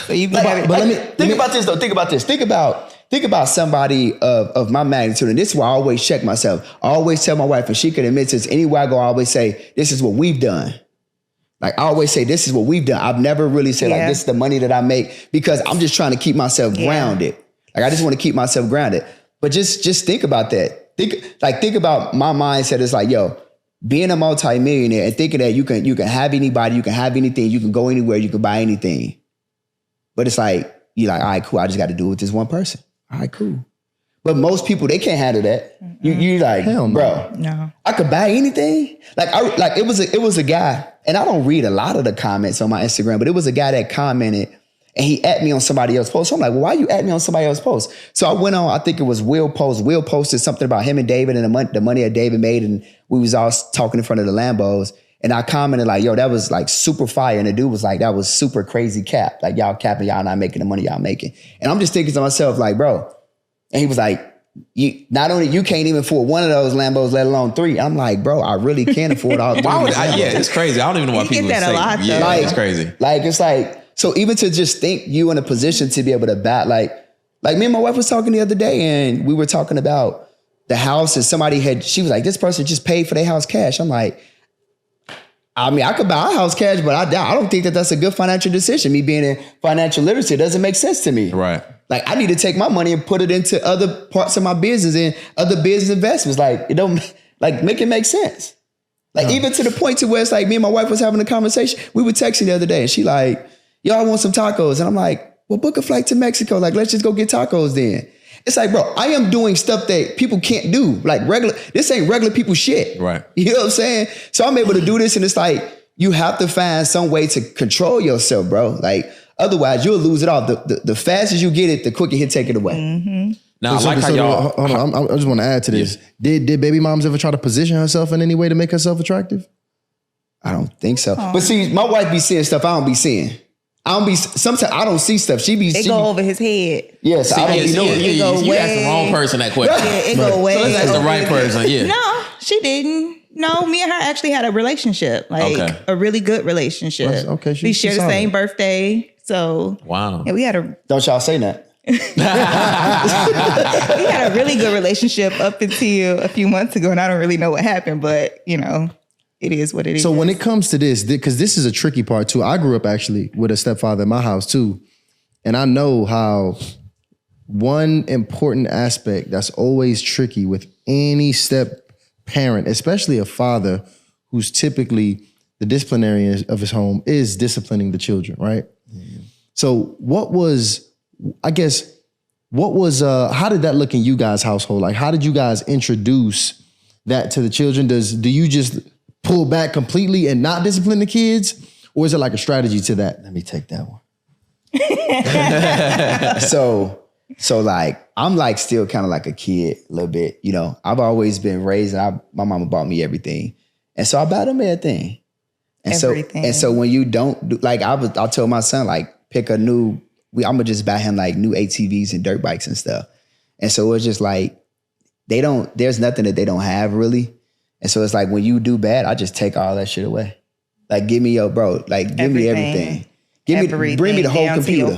Speaker 2: So you be having.
Speaker 4: But think about this though. Think about this. Think about somebody of my magnitude. And this is why I always check myself. I always tell my wife, and she can admit this, anywhere I go, I always say, this is what we've done. Like I always say, this is what we've done. I've never really said like, this is the money that I make, because I'm just trying to keep myself grounded. Like I just want to keep myself grounded. But just think about that. Think about my mindset. It's like, yo, being a multimillionaire and thinking that you can have anybody, you can have anything, you can go anywhere, you can buy anything. But it's like, you're like, all right, cool. I just got to do it with this one person. All right, cool. But most people, they can't handle that. You like,
Speaker 1: Hell no.
Speaker 4: bro,
Speaker 2: No.
Speaker 4: I could buy anything. Like it was a guy, and I don't read a lot of the comments on my Instagram, but it was a guy that commented and he at me on somebody else's post. So I'm like, well, why you at me on somebody else's post? So I went on, I think it was Will post. Will posted something about him and David and the money that David made, and we was all talking in front of the Lambos. And I commented like, yo, that was like super fire. And the dude was like, that was super crazy cap. Like y'all capping, y'all not making the money y'all making. And I'm just thinking to myself like, bro. And he was like, you can't even afford one of those Lambos, let alone 3. I'm like, bro, I really can't afford all 3.
Speaker 3: Why would I? Yeah, it's crazy. I don't even know why
Speaker 2: You
Speaker 3: people
Speaker 2: get that
Speaker 3: say
Speaker 2: a lot,
Speaker 3: yeah,
Speaker 2: though.
Speaker 3: it's crazy.
Speaker 4: Like, it's like, so even to just think you in a position to be able to bat, like me and my wife was talking the other day, and we were talking about the house, and she was like, this person just paid for their house cash. I'm like, I mean, I could buy a house cash, but I don't think that that's a good financial decision. Me being in financial literacy, it doesn't make sense to me.
Speaker 3: Right.
Speaker 4: Like, I need to take my money and put it into other parts of my business and other business investments. Like, it don't, like, make it make sense. Like, even to the point to where it's like, me and my wife was having a conversation. We were texting the other day, and she like, yo, I want some tacos. And I'm like, well, book a flight to Mexico. Like, let's just go get tacos then. It's like, bro, I am doing stuff that people can't do. Like this ain't regular people shit.
Speaker 3: Right.
Speaker 4: You know what I'm saying? So I'm able to do this, and it's like, you have to find some way to control yourself, bro. Like, otherwise you'll lose it all. The faster you get it, the quicker he'll take it away.
Speaker 2: Mm-hmm.
Speaker 3: Now, I like how y'all...
Speaker 1: Hold on, I just want to add to this. Yeah. Did baby moms ever try to position herself in any way to make herself attractive?
Speaker 4: I don't think so. But see, my wife be seeing stuff I don't be seeing. Sometimes I don't see stuff.
Speaker 2: It go over his head.
Speaker 4: Yes, I don't know.
Speaker 3: You asked the wrong person that question.
Speaker 2: Yeah, it go away.
Speaker 3: So let's ask the right person. Yeah.
Speaker 2: No, she didn't. No, me and her actually had a relationship, like a really good relationship.
Speaker 1: Okay,
Speaker 2: we shared the same birthday, so
Speaker 3: wow.
Speaker 2: Yeah, we had a
Speaker 4: Don't y'all say that.
Speaker 2: we had a really good relationship up until a few months ago, and I don't really know what happened, but you know, it is what it is.
Speaker 1: So when it comes to this, because this is a tricky part too. I grew up actually with a stepfather in my house too, and I know how one important aspect that's always tricky with any step parent, especially a father who's typically the disciplinarian of his home, is disciplining the children, right? Mm-hmm. So how did that look in you guys' household? Like, how did you guys introduce that to the children? Do you just pull back completely and not discipline the kids? Or is it like a strategy to that? Let me take that one.
Speaker 4: So like, I'm like still kind of like a kid a little bit, you know. I've always been raised, and my mama bought me everything. And so I buy them everything. And so when you don't do, like, I told my son, like, pick a new, I'm gonna just buy him like new ATVs and dirt bikes and stuff. And so it's just like, there's nothing that they don't have really. And so it's like, when you do bad, I just take all that shit away. Like, give me your bro, like, give me everything. Bring me the whole computer.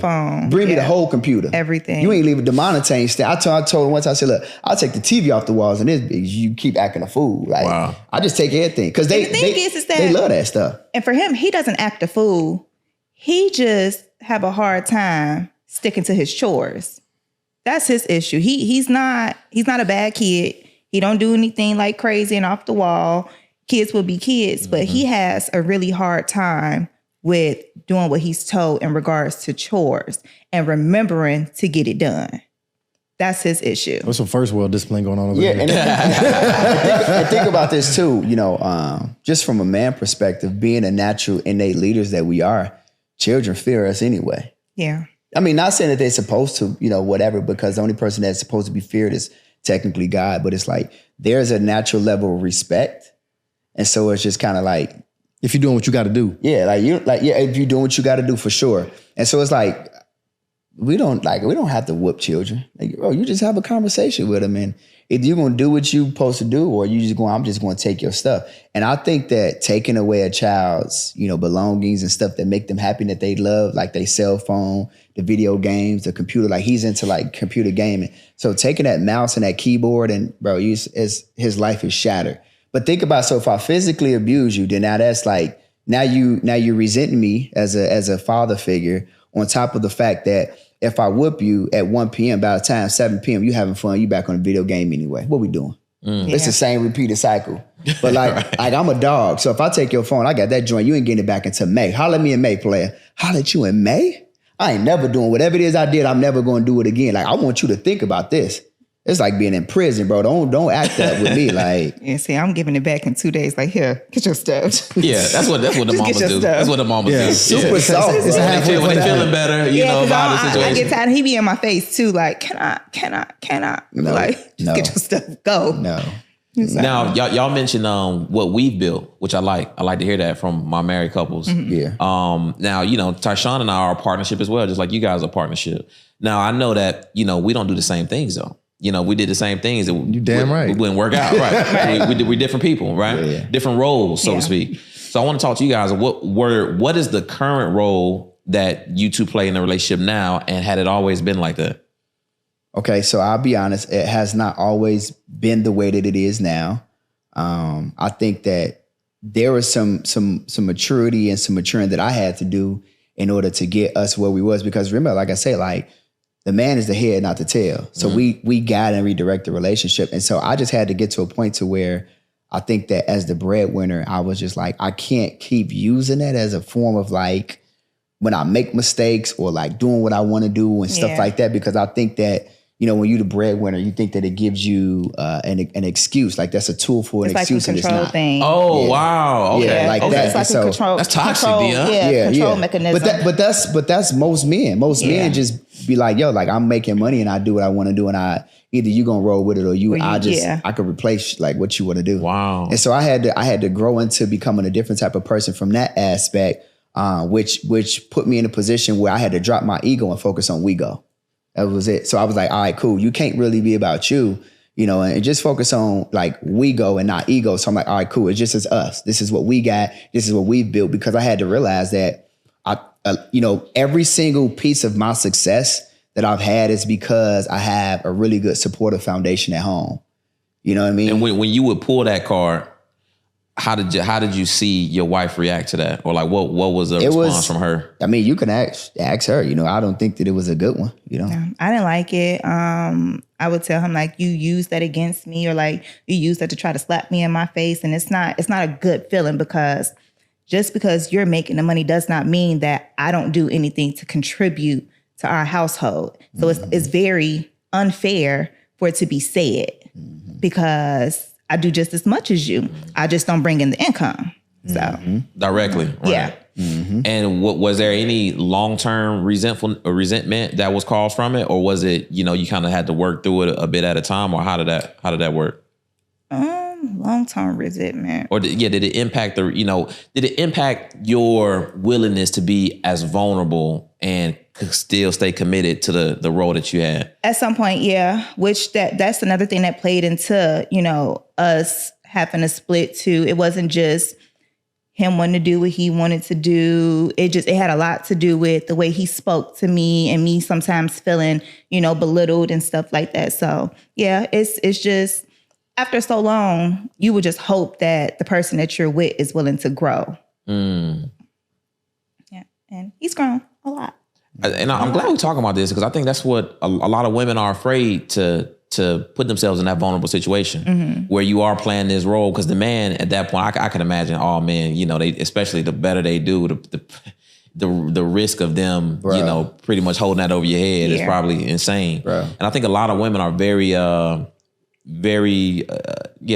Speaker 4: Bring me the whole computer.
Speaker 2: Everything.
Speaker 4: You ain't leaving the monitor ain't stay. I told him once, I said, look, I'll take the TV off the walls and this big. You keep acting a fool. Like, wow. I just take everything. Because they love that stuff.
Speaker 2: And for him, he doesn't act a fool. He just have a hard time sticking to his chores. That's his issue. He's not a bad kid. He don't do anything like crazy and off the wall. Kids will be kids, but he has a really hard time with doing what he's told in regards to chores and remembering to get it done. That's his issue.
Speaker 1: What's some first world discipline going on over here?
Speaker 4: And think about this too, you know, just from a man perspective, being a natural innate leaders that we are, children fear us anyway.
Speaker 2: Yeah.
Speaker 4: I mean, not saying that they're supposed to, you know, whatever, because the only person that's supposed to be feared is technically God, but it's like, there's a natural level of respect. And so it's just kind of like,
Speaker 1: if you're doing what you got to do.
Speaker 4: Yeah, if you're doing what you got to do, for sure. And so it's like, we don't have to whoop children. Like, bro, you just have a conversation with them, and if you're gonna do what you're supposed to do, or you just going, I'm just going to take your stuff. And I think that taking away a child's, you know, belongings and stuff that make them happy, that they love, like their cell phone, the video games, the computer, like he's into like computer gaming. So taking that mouse and that keyboard, and bro, his life is shattered. But think about, so if I physically abuse you, then now that's like, now you're resenting me as a father figure, on top of the fact that if I whoop you at 1 p.m., by the time 7 p.m., you having fun, you back on the video game anyway. What we doing? It's the same repeated cycle. But like I'm a dog. So if I take your phone, I got that joint, you ain't getting it back until May. Holler at me in May, player. Holler at you in May? I ain't never doing whatever it is I did, I'm never going to do it again. Like, I want you to think about this. It's like being in prison, bro. Don't act up with me. Like,
Speaker 2: Yeah, see, I'm giving it back in 2 days. Like, here, get your stuff.
Speaker 3: Yeah, that's what the
Speaker 2: Just
Speaker 3: mamas
Speaker 2: get your
Speaker 3: do.
Speaker 2: stuff.
Speaker 3: That's what the mamas do.
Speaker 4: super soft.
Speaker 1: It's a
Speaker 4: bro.
Speaker 1: halfway
Speaker 3: When they
Speaker 1: point.
Speaker 3: feeling better, you know, about the
Speaker 2: I
Speaker 3: situation.
Speaker 2: get tired. He be in my face too. Like, can I?
Speaker 4: No,
Speaker 2: Like, just
Speaker 4: no.
Speaker 2: get your stuff. Go.
Speaker 4: No.
Speaker 3: Now, y'all mentioned what we've built, which I like. I like to hear that from my married couples.
Speaker 4: Yeah.
Speaker 3: Now, Tyshawn and I are a partnership as well, just like you guys are a partnership. Now, I know that, we don't do the same things though. We did the same things. You
Speaker 1: damn right.
Speaker 3: We wouldn't work out, right? We're different people, right?
Speaker 4: Yeah.
Speaker 3: Different roles, so to speak. So I want to talk to you guys. What is the current role that you two play in the relationship now, and had it always been like that?
Speaker 4: Okay, so I'll be honest, it has not always been the way that it is now. I think that there was some maturity and some maturing that I had to do in order to get us where we was. Because remember, like I say, like the man is the head, not the tail. So we guide and redirect the relationship. And so I just had to get to a point to where I think that as the breadwinner, I was just like, I can't keep using that as a form of like when I make mistakes or like doing what I want to do and stuff like that. Because I think that, when you're the breadwinner, you think that it gives you an excuse. Like that's a tool for an
Speaker 2: It's like
Speaker 4: excuse.
Speaker 2: a
Speaker 4: And it's
Speaker 2: control
Speaker 4: not.
Speaker 2: thing.
Speaker 3: Oh, wow. Okay.
Speaker 4: Yeah, like
Speaker 3: okay.
Speaker 4: that.
Speaker 2: It's like
Speaker 4: So-
Speaker 2: a control.
Speaker 3: That's toxic,
Speaker 2: control,
Speaker 3: Dion.
Speaker 2: control mechanism.
Speaker 4: But that's most men. Most men just be like, yo, like I'm making money and I do what I want to do, and either you gonna roll with it or I could replace like what you want to do.
Speaker 3: Wow.
Speaker 4: And so I had to grow into becoming a different type of person from that aspect, which put me in a position where I had to drop my ego and focus on we go. That was it. So I was like, all right, cool. You can't really be about you, and just focus on like we go and not ego. So I'm like, all right, cool. It's just as us. This is what we got. This is what we've built, because I had to realize that every single piece of my success that I've had is because I have a really good supportive foundation at home. You know what I mean?
Speaker 3: And when you would pull that card, how did you see your wife react to that? Or like what was the response from her?
Speaker 4: I mean, you can ask her. I don't think that it was a good one.
Speaker 2: I didn't like it. I would tell him like, you use that against me, or like you use that to try to slap me in my face, and it's not a good feeling, because just because you're making the money does not mean that I don't do anything to contribute to our household. So it's very unfair for it to be said, because I do just as much as you. I just don't bring in the income. So
Speaker 3: Directly. Right?
Speaker 2: Yeah.
Speaker 3: And was there any long-term resentment that was caused from it? Or was it, you kind of had to work through it a bit at a time? Or how did that work?
Speaker 2: Long-term resentment.
Speaker 3: Or did it impact did it impact your willingness to be as vulnerable and still stay committed to the role that you had?
Speaker 2: At some point, yeah. Which that's another thing that played into, us having a split too. It wasn't just him wanting to do what he wanted to do. It had a lot to do with the way he spoke to me, and me sometimes feeling, belittled and stuff like that. So yeah, it's just, after so long, you would just hope that the person that you're with is willing to grow. Yeah. And he's grown a lot.
Speaker 3: And I'm glad we're talking about this, because I think that's what a lot of women are afraid to put themselves in that vulnerable situation where you are playing this role. Because the man at that point, I can imagine all men, they, especially the better they do, the risk of them, pretty much holding that over your head is probably insane.
Speaker 4: Bro.
Speaker 3: And I think a lot of women are very,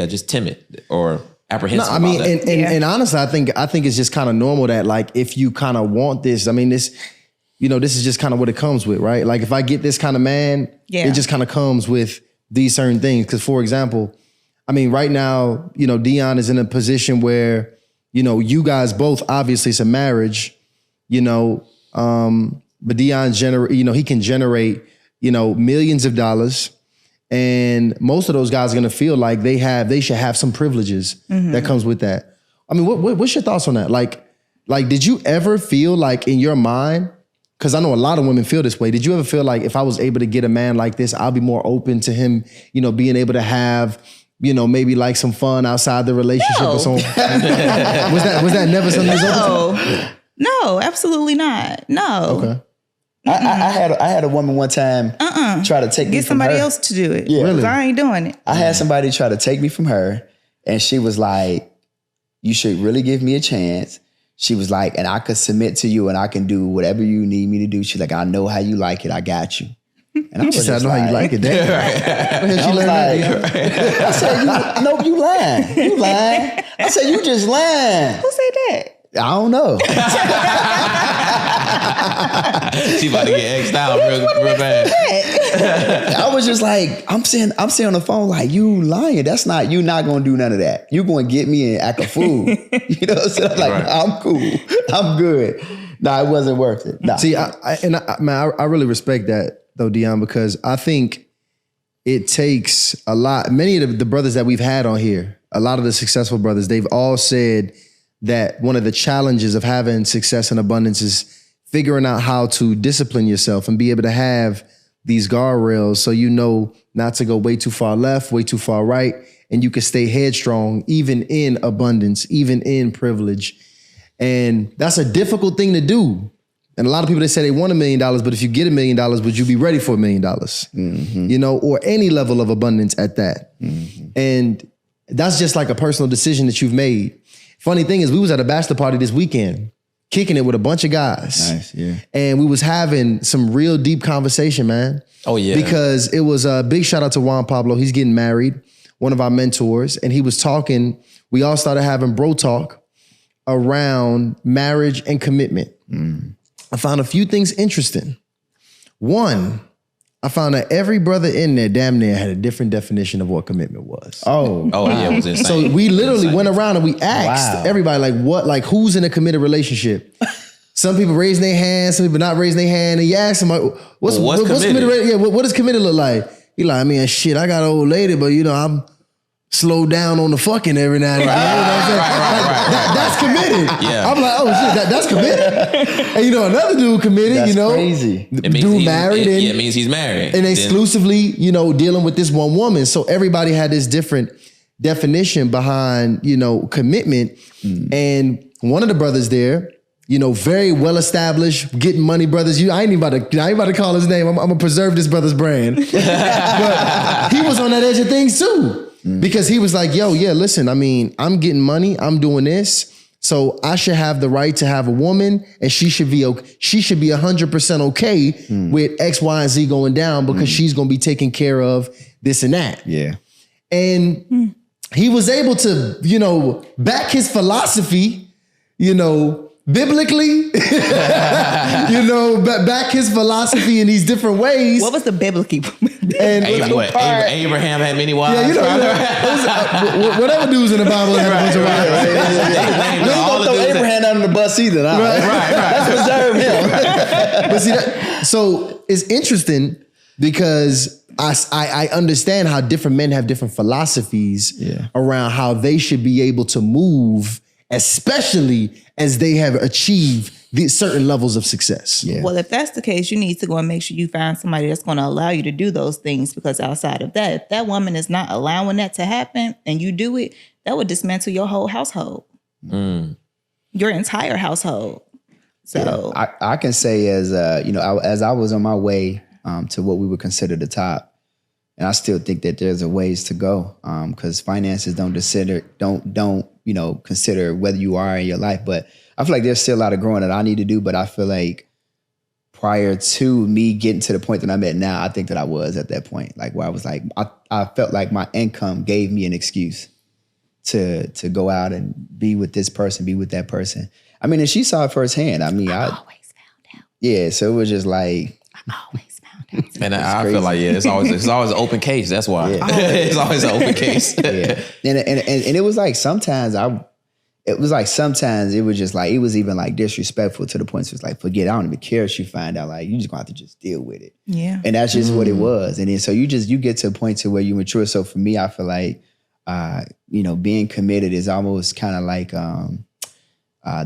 Speaker 3: just timid or apprehensive.
Speaker 1: No, I mean,
Speaker 3: about that.
Speaker 1: and honestly, I think it's just kind of normal that like if you kind of want this, I mean, this is just kind of what it comes with, right? Like if I get this kind of man, it just kind of comes with these certain things. Because for example, I mean, right now, Dion is in a position where, you guys both, obviously it's a marriage, but Dion he can generate, millions of dollars. And most of those guys are going to feel like they should have some privileges that comes with that. I mean, what's your thoughts on that? Like, did you ever feel like in your mind, because I know a lot of women feel this way, did you ever feel like if I was able to get a man like this, I'll be more open to him, being able to have, maybe like some fun outside the relationship or something? was that never something you was open to?
Speaker 2: No, absolutely not. No.
Speaker 1: Okay.
Speaker 4: I had a woman one time try to take me
Speaker 2: Get
Speaker 4: from
Speaker 2: somebody
Speaker 4: her.
Speaker 2: else to do it.
Speaker 4: Yeah.
Speaker 2: Really? I ain't doing it.
Speaker 4: I had somebody try to take me from her, and she was like, you should really give me a chance. She was like, and I could submit to you and I can do whatever you need me to do. She's like, I know how you like it. I got you. And I was
Speaker 1: She said, I know how you like it. Damn. Where she learned that?
Speaker 4: I said, nope, you lying. You lying. I said, you just lying.
Speaker 2: Who said that?
Speaker 4: I don't know.
Speaker 3: She about to get X'd out real bad.
Speaker 4: I was just like, I'm saying on the phone, like, you lying. You not gonna do none of that. You gonna get me and act a fool. You know what I'm saying? I'm like,
Speaker 3: Right.
Speaker 4: nah, I'm cool. I'm good. Nah, it wasn't worth it. Nah.
Speaker 1: See, I really respect that though, Dion, because I think it takes a lot. Many of the brothers that we've had on here, a lot of the successful brothers, they've all said that one of the challenges of having success and abundance is figuring out how to discipline yourself and be able to have these guardrails so you know not to go way too far left, way too far right, and you can stay headstrong even in abundance, even in privilege. And that's a difficult thing to do. And a lot of people, they say they want $1 million, but if you get $1 million, would you be ready for $1 million? Mm-hmm. You know, or any level of abundance at that. Mm-hmm. And that's just like a personal decision that you've made. Funny thing is, we was at a bachelor party this weekend, kicking it with a bunch of guys.
Speaker 4: Nice, yeah.
Speaker 1: And we was having some real deep conversation, man.
Speaker 3: Oh, yeah.
Speaker 1: Because it was a big shout out to Juan Pablo. He's getting married, one of our mentors. And he was talking, we all started having bro talk around marriage and commitment. I found a few things interesting. One, I found that every brother in there damn near had a different definition of what commitment was.
Speaker 3: Oh yeah, it was insane.
Speaker 1: So we literally went around and we asked everybody, who's in a committed relationship? Some people raising their hand, some people not raising their hand. And you ask them, what's committed? Yeah, what does committed look like? He like, I mean, shit, I got an old lady, but you know, I'm slow down on the fucking every now and then. You know what I'm saying? That's committed.
Speaker 3: Yeah.
Speaker 1: I'm like, oh shit, that's committed. And you know, another dude committed,
Speaker 4: That's
Speaker 1: you know.
Speaker 4: crazy.
Speaker 1: Dude married.
Speaker 3: It means he's married.
Speaker 1: And exclusively, you know, dealing with this one woman. So everybody had this different definition behind, you know, commitment. And one of the brothers there, you know, very well established, getting money brothers. I ain't about to call his name. I'm gonna preserve this brother's brand. But he was on that edge of things too. Because he was like, yo, yeah, listen, I mean, I'm getting money, I'm doing this. So I should have the right to have a woman, and she should be 100% okay with X, Y, and Z going down because she's gonna be taking care of this and that.
Speaker 4: Yeah.
Speaker 1: And he was able to, you know, back his philosophy, you know, biblically, you know, back his philosophy in these different ways.
Speaker 2: What was the biblical?
Speaker 1: And
Speaker 3: Abraham had many wives.
Speaker 1: yeah, you know, whatever dudes in the Bible had a bunch of wives.
Speaker 4: We ain't gonna throw Abraham under the bus either. Nah.
Speaker 1: Right.
Speaker 4: Let's preserve him.
Speaker 1: But see, so it's interesting because I understand how different men have different philosophies around how they should be able to move, especially as they have achieved these certain levels of success.
Speaker 4: Yeah.
Speaker 2: Well, if that's the case, you need to go and make sure you find somebody that's going to allow you to do those things, because outside of that, if that woman is not allowing that to happen and you do it, that would dismantle your whole household, your entire household. So
Speaker 4: I can say as you know, as I was on my way to what we would consider the top, and I still think that there's a ways to go because finances don't you know, consider whether you are in your life. But I feel like there's still a lot of growing that I need to do. But I feel like prior to me getting to the point that I'm at now, I think that I was at that point, like where I was like, I felt like my income gave me an excuse to go out and be with this person, be with that person. I mean, and she saw it firsthand. I mean, I always found out. Yeah, so it was just like
Speaker 2: I always found out.
Speaker 3: And I feel like, it's always an open case. That's why.
Speaker 4: Yeah.
Speaker 3: It's always an open case.
Speaker 4: Yeah. And it was like sometimes it was just like, it was even like disrespectful to the point where it's like, forget, I don't even care if she find out, like, you just gonna have to just deal with it.
Speaker 2: Yeah.
Speaker 4: And that's just what it was. And then so you get to a point to where you mature. So for me, I feel like, you know, being committed is almost kind of like,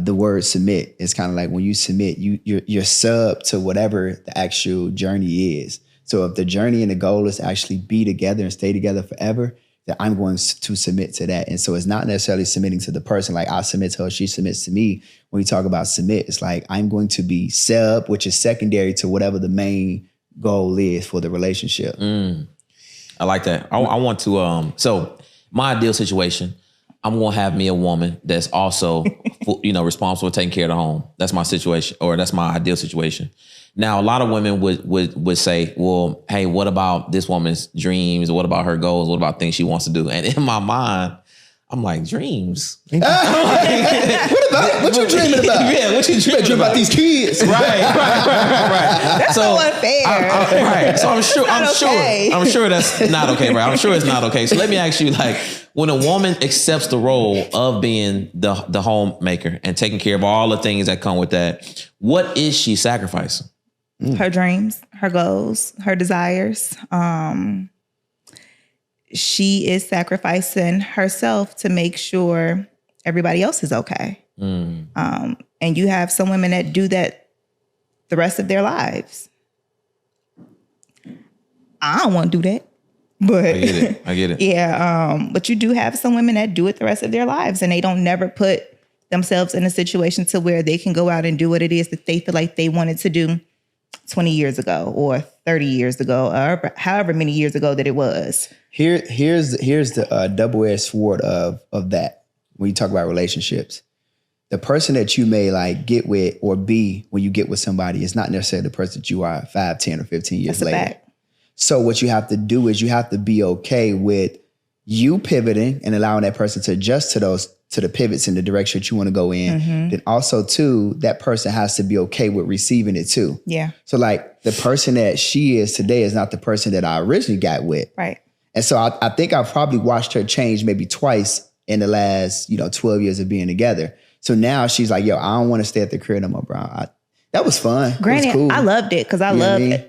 Speaker 4: the word submit. It's kind of like when you submit, you're sub to whatever the actual journey is. So if the journey and the goal is to actually be together and stay together forever, then I'm going to submit to that. And so it's not necessarily submitting to the person, like I submit to her, she submits to me. When we talk about submit, it's like I'm going to be sub, which is secondary to whatever the main goal is for the relationship.
Speaker 3: I like that. I want to, so my ideal situation, I'm going to have me a woman that's also, responsible for taking care of the home. That's my situation, or that's my ideal situation. Now, a lot of women would say, well, hey, what about this woman's dreams? What about her goals? What about things she wants to do? And in my mind, I'm like, dreams?
Speaker 4: What about? What you dreaming about?
Speaker 3: Yeah, what you dreaming
Speaker 4: about these kids?
Speaker 3: Right.
Speaker 2: That's so unfair.
Speaker 3: Right. So I'm sure that's not okay, right? I'm sure it's not okay. So let me ask you, like, when a woman accepts the role of being the homemaker and taking care of all the things that come with that, what is she sacrificing?
Speaker 2: Her dreams, her goals, her desires. She is sacrificing herself to make sure everybody else is okay. And you have some women that do that the rest of their lives. I don't want to do that. But
Speaker 3: I get it.
Speaker 2: Yeah. But you do have some women that do it the rest of their lives, and they don't never put themselves in a situation to where they can go out and do what it is that they feel like they wanted to do 20 years ago or 30 years ago, or however many years ago that it was.
Speaker 4: Here's the double-edged sword of that. When you talk about relationships, the person that you may like get with or be when you get with somebody is not necessarily the person that you are 5, 10, or 15 years later.
Speaker 2: That's a fact.
Speaker 4: So what you have to do is you have to be okay with you pivoting and allowing that person to adjust to the pivots in the direction that you want to go in. Then also too, that person has to be okay with receiving it too.
Speaker 2: Yeah.
Speaker 4: So like the person that she is today is not the person that I originally got with.
Speaker 2: Right.
Speaker 4: And so I think I've probably watched her change maybe twice in the last, 12 years of being together. So now she's like, yo, I don't want to stay at the crib no more, bro. That was fun.
Speaker 2: Granted,
Speaker 4: it was cool.
Speaker 2: I loved it because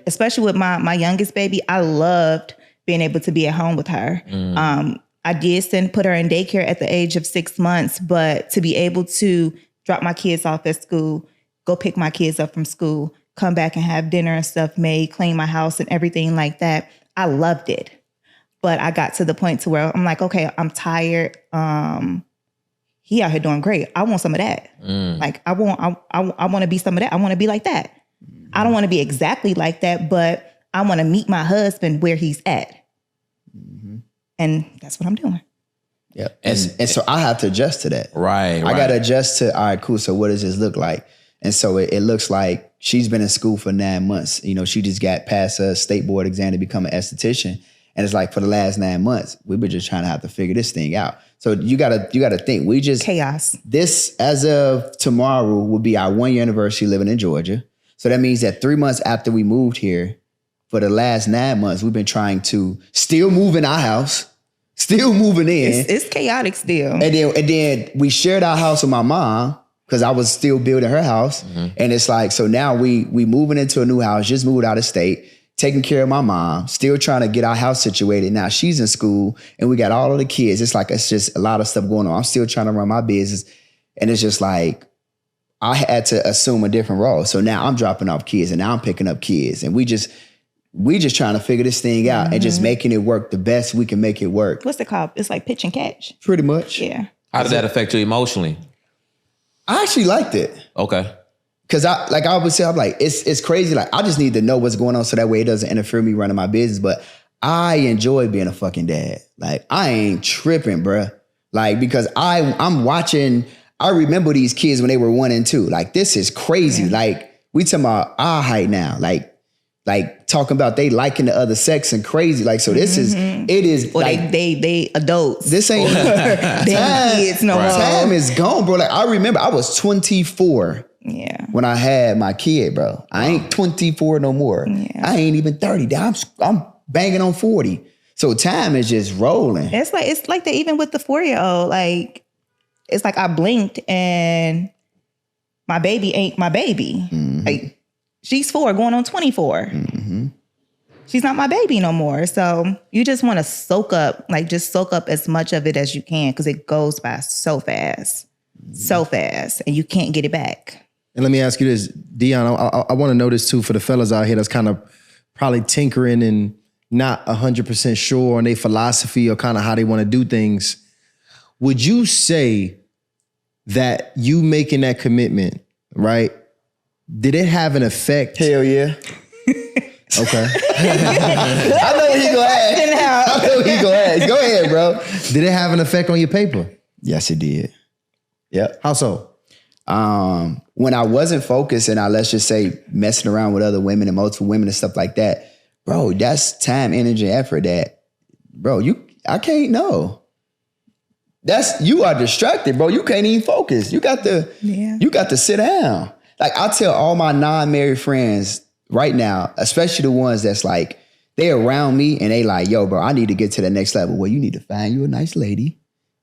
Speaker 2: especially with my youngest baby, I loved being able to be at home with her. I did put her in daycare at the age of 6 months, but to be able to drop my kids off at school, go pick my kids up from school, come back and have dinner and stuff made, clean my house and everything like that, I loved it. But I got to the point to where I'm like, okay, I'm tired. He out here doing great. I want some of that. Like I want to be some of that. I want to be like that. I don't want to be exactly like that, but I want to meet my husband where he's at. And that's what I'm doing.
Speaker 4: Yeah. And so I have to adjust to that.
Speaker 3: Right.
Speaker 4: I got to adjust to, all right, cool. So what does this look like? And so it looks like she's been in school for 9 months. She just got past a state board exam to become an esthetician. And it's like for the last 9 months, we've been just trying to have to figure this thing out. So you gotta think. We just
Speaker 2: chaos.
Speaker 4: This, as of tomorrow, will be our 1 year anniversary living in Georgia. So that means that 3 months after we moved here, for the last 9 months, we've been trying to still move in our house, still moving in.
Speaker 2: It's chaotic still.
Speaker 4: And then we shared our house with my mom because I was still building her house. And it's like, so now we moving into a new house, just moved out of state, taking care of my mom, still trying to get our house situated. Now she's in school and we got all of the kids. It's just a lot of stuff going on. I'm still trying to run my business. And it's just like, I had to assume a different role. So now I'm dropping off kids and now I'm picking up kids. And we just trying to figure this thing out and just making it work the best we can make it work.
Speaker 2: What's it called? It's like pitch and catch.
Speaker 4: Pretty much.
Speaker 2: Yeah.
Speaker 3: How did that affect you emotionally?
Speaker 4: I actually liked it.
Speaker 3: Okay.
Speaker 4: Cause I always say, I'm like, it's crazy. Like, I just need to know what's going on so that way it doesn't interfere with me running my business. But I enjoy being a fucking dad. Like, I ain't tripping, bruh. Like, because I'm watching, I remember these kids when they were 1 and 2. Like, this is crazy. Yeah. Like, we talking about our height now. Like talking about they liking the other sex and crazy. Like, so this is, it is
Speaker 2: or
Speaker 4: like.
Speaker 2: They adults.
Speaker 4: This ain't
Speaker 2: time, kids no more.
Speaker 4: Time is gone, bro. Like, I remember I was 24.
Speaker 2: Yeah.
Speaker 4: When I had my kid, bro. I ain't 24 no more. Yeah. I ain't even 30. I'm banging on 40. So time is just rolling.
Speaker 2: It's like that even with the 4-year-old. Like, it's like I blinked and my baby ain't my baby. Like, she's 4 going on 24. She's not my baby no more. So you just want to soak up as much of it as you can because it goes by so fast. So fast. And you can't get it back.
Speaker 1: And let me ask you this, Dion, I want to know this too for the fellas out here that's kind of probably tinkering and not 100% sure on their philosophy or kind of how they want to do things. Would you say that you making that commitment, right? Did it have an effect?
Speaker 4: Hell yeah. Okay. I know what he gonna ask. Go ahead, bro.
Speaker 1: Did it have an effect on your paper?
Speaker 4: Yes, it did. Yep.
Speaker 1: How so?
Speaker 4: When I wasn't focused and I, let's just say, messing around with other women and multiple women and stuff like that, bro, that's time, energy, and effort that, bro, I can't know. You are distracted, bro. You can't even focus. You got to sit down. Like, I tell all my non-married friends right now, especially the ones that's like, they around me and they like, yo, bro, I need to get to the next level. Well, you need to find you a nice lady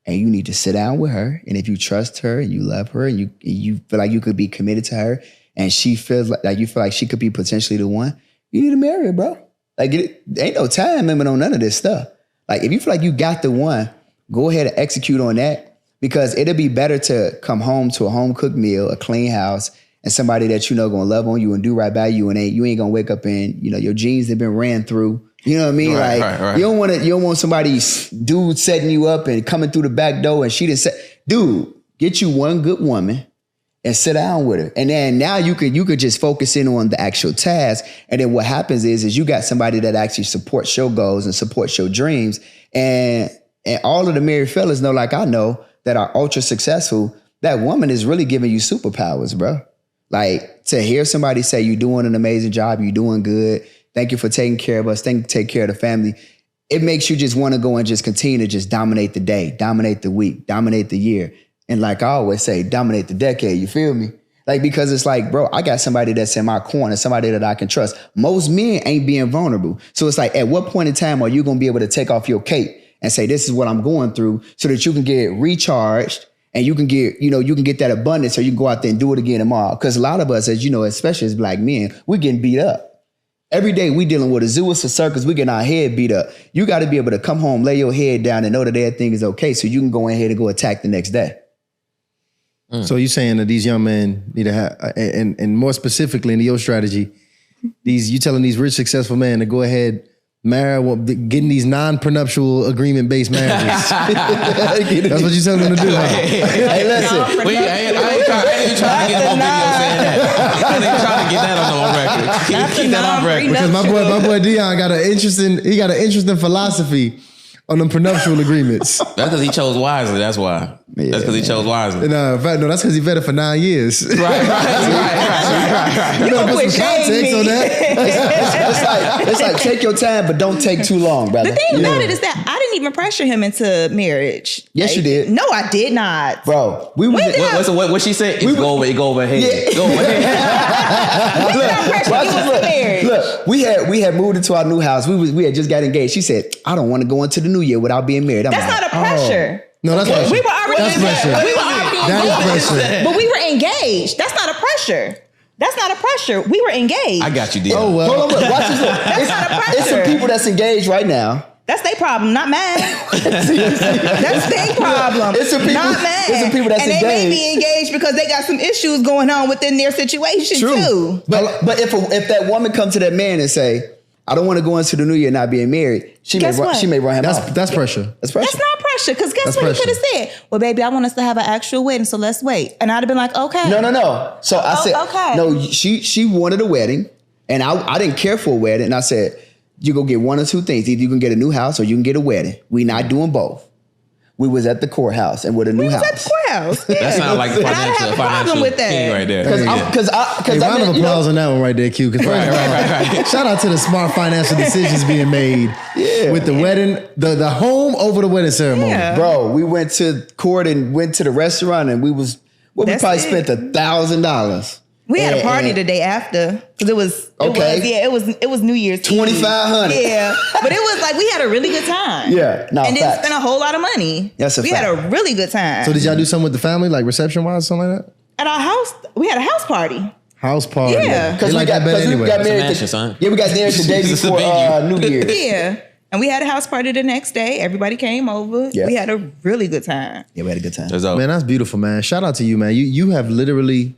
Speaker 4: and you need to sit down with her. And if you trust her and you love her and you feel like you could be committed to her and she feels like you feel like she could be potentially the one, you need to marry her, bro. Like, there ain't no time limit on none of this stuff. Like, if you feel like you got the one, go ahead and execute on that, because it'll be better to come home to a home-cooked meal, a clean house, and somebody that you know gonna love on you and do right by you, and you ain't gonna wake up and, you know, your jeans have been ran through. You know what I mean? Right. You don't want somebody, dude, setting you up and coming through the back door and she didn't say, dude, get you one good woman and sit down with her. And then now you could just focus in on the actual task. And then what happens is you got somebody that actually supports your goals and supports your dreams. And all of the married fellas know, like I know, that are ultra successful, that woman is really giving you superpowers, bro. Like, to hear somebody say, you're doing an amazing job, you're doing good, thank you for taking care of us, take care of the family. It makes you just want to go and just continue to just dominate the day, dominate the week, dominate the year. And like I always say, dominate the decade, you feel me? Like, because it's like, bro, I got somebody that's in my corner, somebody that I can trust. Most men ain't being vulnerable. So it's like, at what point in time are you going to be able to take off your cape and say, this is what I'm going through, so that you can get recharged and you can get that abundance, so you can go out there and do it again tomorrow. Because a lot of us, as you know, especially as black men, we're getting beat up. Every day we dealing with a zoo, it's a circus, we getting our head beat up. You got to be able to come home, lay your head down and know that everything is okay, so you can go ahead and go attack the next day.
Speaker 1: So you saying that these young men need to have, and more specifically into your strategy, you telling these rich, successful men to go ahead, marry, getting these non-prenuptial agreement-based marriages. That's what you telling them to do, huh?
Speaker 4: Hey, listen.
Speaker 3: I ain't trying to get on video saying that. I ain't trying to get that on record. Keep that on record.
Speaker 1: Because my boy Dion got an interesting philosophy on them prenuptial agreements.
Speaker 3: That's because he chose wisely. That's why.
Speaker 1: Yeah,
Speaker 3: that's because he chose wisely.
Speaker 1: In fact, no, that's because he vetted for 9 years.
Speaker 3: Right.
Speaker 1: You better put some context on that.
Speaker 4: It's like take your time, but don't take too long, brother.
Speaker 2: The thing about it is that I didn't even pressure him into marriage.
Speaker 4: Yes, you did.
Speaker 2: No, I did not.
Speaker 4: Bro,
Speaker 3: what she said? Go over ahead.
Speaker 4: Yeah.
Speaker 3: Go ahead.
Speaker 4: Look, we had moved into our new house. We had just got engaged. She said, I don't want to go into the new year without being married.
Speaker 2: That's not a pressure.
Speaker 1: No, that's pressure.
Speaker 2: We were already
Speaker 1: pressure.
Speaker 2: We were already
Speaker 1: That is pressure.
Speaker 2: but we were engaged. That's not a pressure. That's not a pressure. We were engaged.
Speaker 3: I got you, Dion.
Speaker 1: Oh, well.
Speaker 4: Hold on, look, watch this.
Speaker 2: That's not a pressure.
Speaker 4: It's some people that's engaged right now.
Speaker 2: That's their problem, not mine. That's their problem.
Speaker 4: It's some people,
Speaker 2: not mine.
Speaker 4: it's some people that's
Speaker 2: and
Speaker 4: engaged.
Speaker 2: they may be engaged because they got some issues going on within their situation too.
Speaker 4: But if that woman come to that man and say, I don't want to go into the new year not being married, she may run him off.
Speaker 1: That's pressure.
Speaker 4: That's pressure.
Speaker 2: That's not pressure, because guess
Speaker 1: That's
Speaker 2: what
Speaker 1: pressure.
Speaker 2: he could have said? Well, baby, I want us to have an actual wedding, so let's wait. And I'd have been like, okay.
Speaker 4: No. So I said,
Speaker 2: okay.
Speaker 4: No, she wanted a wedding, and I didn't care for a wedding. And I said, you go get one or two things. Either you can get a new house or you can get a wedding. We not doing both. We was at the courthouse and with a new house.
Speaker 2: We was at the courthouse. Yeah.
Speaker 3: That sounds like a
Speaker 2: And I didn't have a problem with that.
Speaker 3: king right there.
Speaker 1: Hey, round of applause on that one right there, Q. Right. Shout out to the smart financial decisions being made with the wedding, the home over the wedding ceremony.
Speaker 2: Yeah.
Speaker 4: Bro, we went to court and went to the restaurant and we probably spent $1,000.
Speaker 2: We had a party the day after because it was New Year's Eve.
Speaker 4: $2,500.
Speaker 2: Yeah, but it was like we had a really good time.
Speaker 4: Yeah, no,
Speaker 2: and didn't
Speaker 4: facts.
Speaker 2: spend a whole lot of money.
Speaker 4: That's a
Speaker 2: we
Speaker 4: fact.
Speaker 2: had a really good time.
Speaker 1: So did y'all do something with the family, like reception wise, something like that?
Speaker 2: At our house, we had a house party.
Speaker 1: House party.
Speaker 2: Yeah.
Speaker 1: Because we got married
Speaker 4: Yeah, we got married the day before New Year's.
Speaker 2: Yeah. And we had a house party the next day. Everybody came over.
Speaker 4: Yeah.
Speaker 2: We had a really good time.
Speaker 4: Yeah, we had a good time.
Speaker 1: Man, that's beautiful, man. Shout out to you, man. You have literally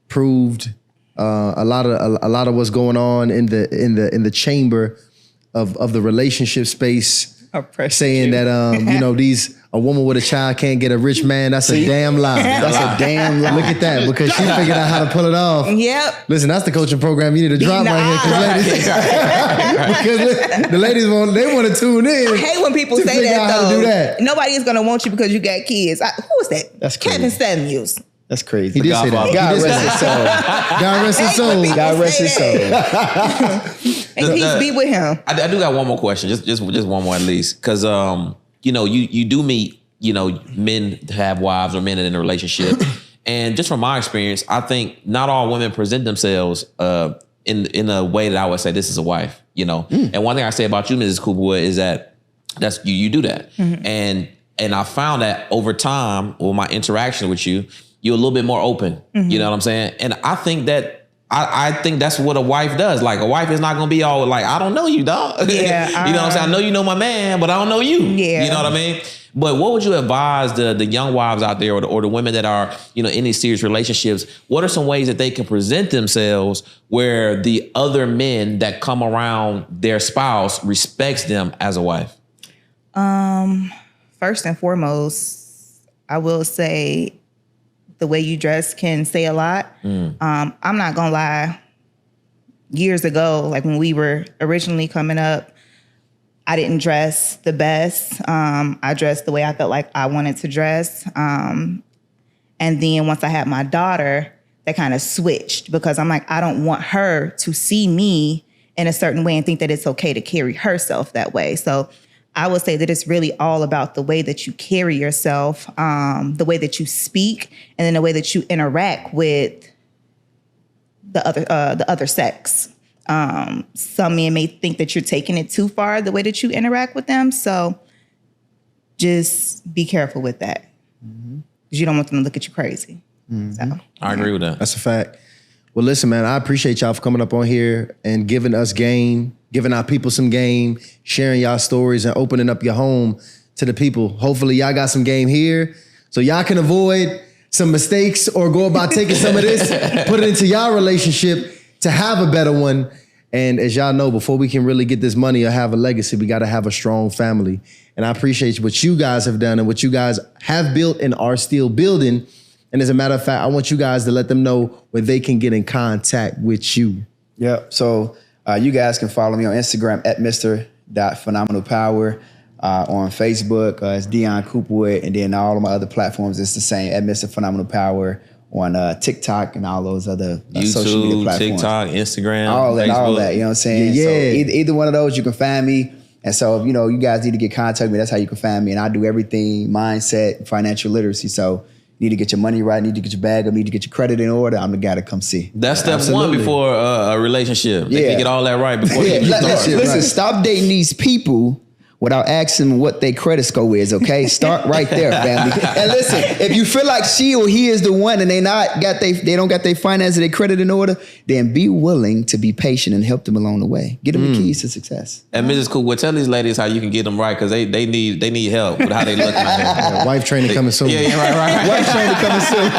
Speaker 1: proved a lot of what's going on in the chamber of the relationship space. Saying that these a woman with a child can't get a rich man. That's a damn lie.
Speaker 4: That's a damn lie.
Speaker 1: Look at that, because she figured out how to pull it off.
Speaker 2: Yep.
Speaker 1: Listen, that's the coaching program you need to drop right here, because the ladies want to tune in.
Speaker 2: I hate when people say that,
Speaker 1: how
Speaker 2: though.
Speaker 1: to do that.
Speaker 2: Nobody is gonna want you because you got kids. Who was that?
Speaker 4: That's crazy.
Speaker 2: Kevin Samuels.
Speaker 4: That's crazy.
Speaker 1: He did say that.
Speaker 4: God rest his soul.
Speaker 1: God rest his soul.
Speaker 4: God rest his soul.
Speaker 2: And peace be with him.
Speaker 3: I do got one more question, just one more at least, because you do meet men that have wives or men that are in a relationship, and just from my experience, I think not all women present themselves in a way that I would say this is a wife. And one thing I say about you, Mrs. Coopwood, is that's you do that, and I found that over time with my interaction with you, you're a little bit more open. You know what I'm saying? And I think that. I think that's what a wife does. Like, a wife is not gonna be all like, I don't know you, dog.
Speaker 2: Yeah,
Speaker 3: you know what I'm saying? I know you know my man, but I don't know you.
Speaker 2: Yeah.
Speaker 3: You know what I mean? But what would you advise the young wives out there, or the women that are in these serious relationships? What are some ways that they can present themselves where the other men that come around their spouse respects them as a wife?
Speaker 2: First and foremost, I will say, the way you dress can say a lot. I'm not gonna lie. Years ago, like when we were originally coming up, I didn't dress the best. I dressed the way I felt like I wanted to dress. And then once I had my daughter, that kind of switched, because I'm like, I don't want her to see me in a certain way and think that it's okay to carry herself that way. So I would say that it's really all about the way that you carry yourself, the way that you speak, and then the way that you interact with the other sex. Some men may think that you're taking it too far, the way that you interact with them. So just be careful with that, because you don't want them to look at you crazy. So.
Speaker 3: I agree with that.
Speaker 1: That's a fact. Well, listen, man, I appreciate y'all for coming up on here and giving us game, giving our people some game, sharing y'all stories, and opening up your home to the people. Hopefully y'all got some game here so y'all can avoid some mistakes or go about taking some of this, put it into y'all relationship to have a better one. And as y'all know, before we can really get this money or have a legacy, we got to have a strong family. And I appreciate what you guys have done and what you guys have built and are still building. And as a matter of fact, I want you guys to let them know where they can get in contact with you.
Speaker 4: Yeah. So you guys can follow me on Instagram at Mr.phenomenalpower. On Facebook, it's Dion Coopwood. And then all of my other platforms, it's the same, at Mr. Phenomenal Power, on TikTok and all those other social media
Speaker 3: YouTube,
Speaker 4: platforms.
Speaker 3: TikTok, Instagram,
Speaker 4: all that,
Speaker 3: Facebook.
Speaker 4: you know what I'm saying?
Speaker 1: Yeah.
Speaker 4: So either one of those, you can find me. And so, you guys need to get contact with me. That's how you can find me. And I do everything, mindset, financial literacy. So you need to get your money right, need to get your bag up, need to get your credit in order. I'm the guy to come see.
Speaker 3: That's step
Speaker 1: Absolutely.
Speaker 3: one before a relationship. They
Speaker 4: Yeah.
Speaker 3: can get all that right before you even start.
Speaker 4: Listen, stop dating these people without asking them what their credit score is, okay? Start right there, family. And listen, if you feel like she or he is the one and they don't got their finances, their credit in order, then be willing to be patient and help them along the way. Get them the keys to success.
Speaker 3: And Mrs. Coopwood, tell these ladies how you can get them right, because they need help with how they look out here.
Speaker 1: Wife training coming soon.
Speaker 3: Yeah, right.
Speaker 4: Wife training coming soon.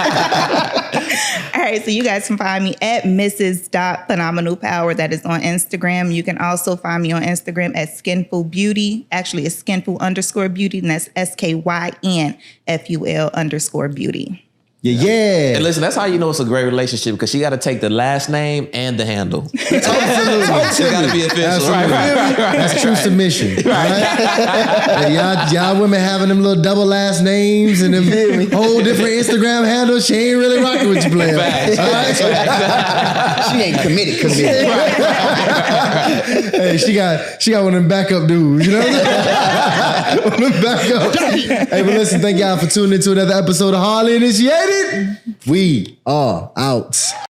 Speaker 2: All right, so you guys can find me at Mrs.phenomenalpower. That is on Instagram. You can also find me on Instagram at Skinful Beauty. Actually, it's Skinful_Beauty, and that's SKYNFUL_Beauty.
Speaker 1: Yeah.
Speaker 3: And listen, that's how you know it's a great relationship, because she got to take the last name and the handle.
Speaker 1: Absolutely.
Speaker 3: She got to be official.
Speaker 1: Absolutely.
Speaker 3: Right.
Speaker 1: That's true submission. Right? And y'all women having them little double last names and them whole different Instagram handles. She ain't really rocking with you, player.
Speaker 3: Facts.
Speaker 1: All right?
Speaker 4: She ain't committed.
Speaker 1: Hey, she got one of them backup dudes, you know what I'm saying? One of them backup. Hey, but listen, thank y'all for tuning into another episode of Hardly Initiated. We are out.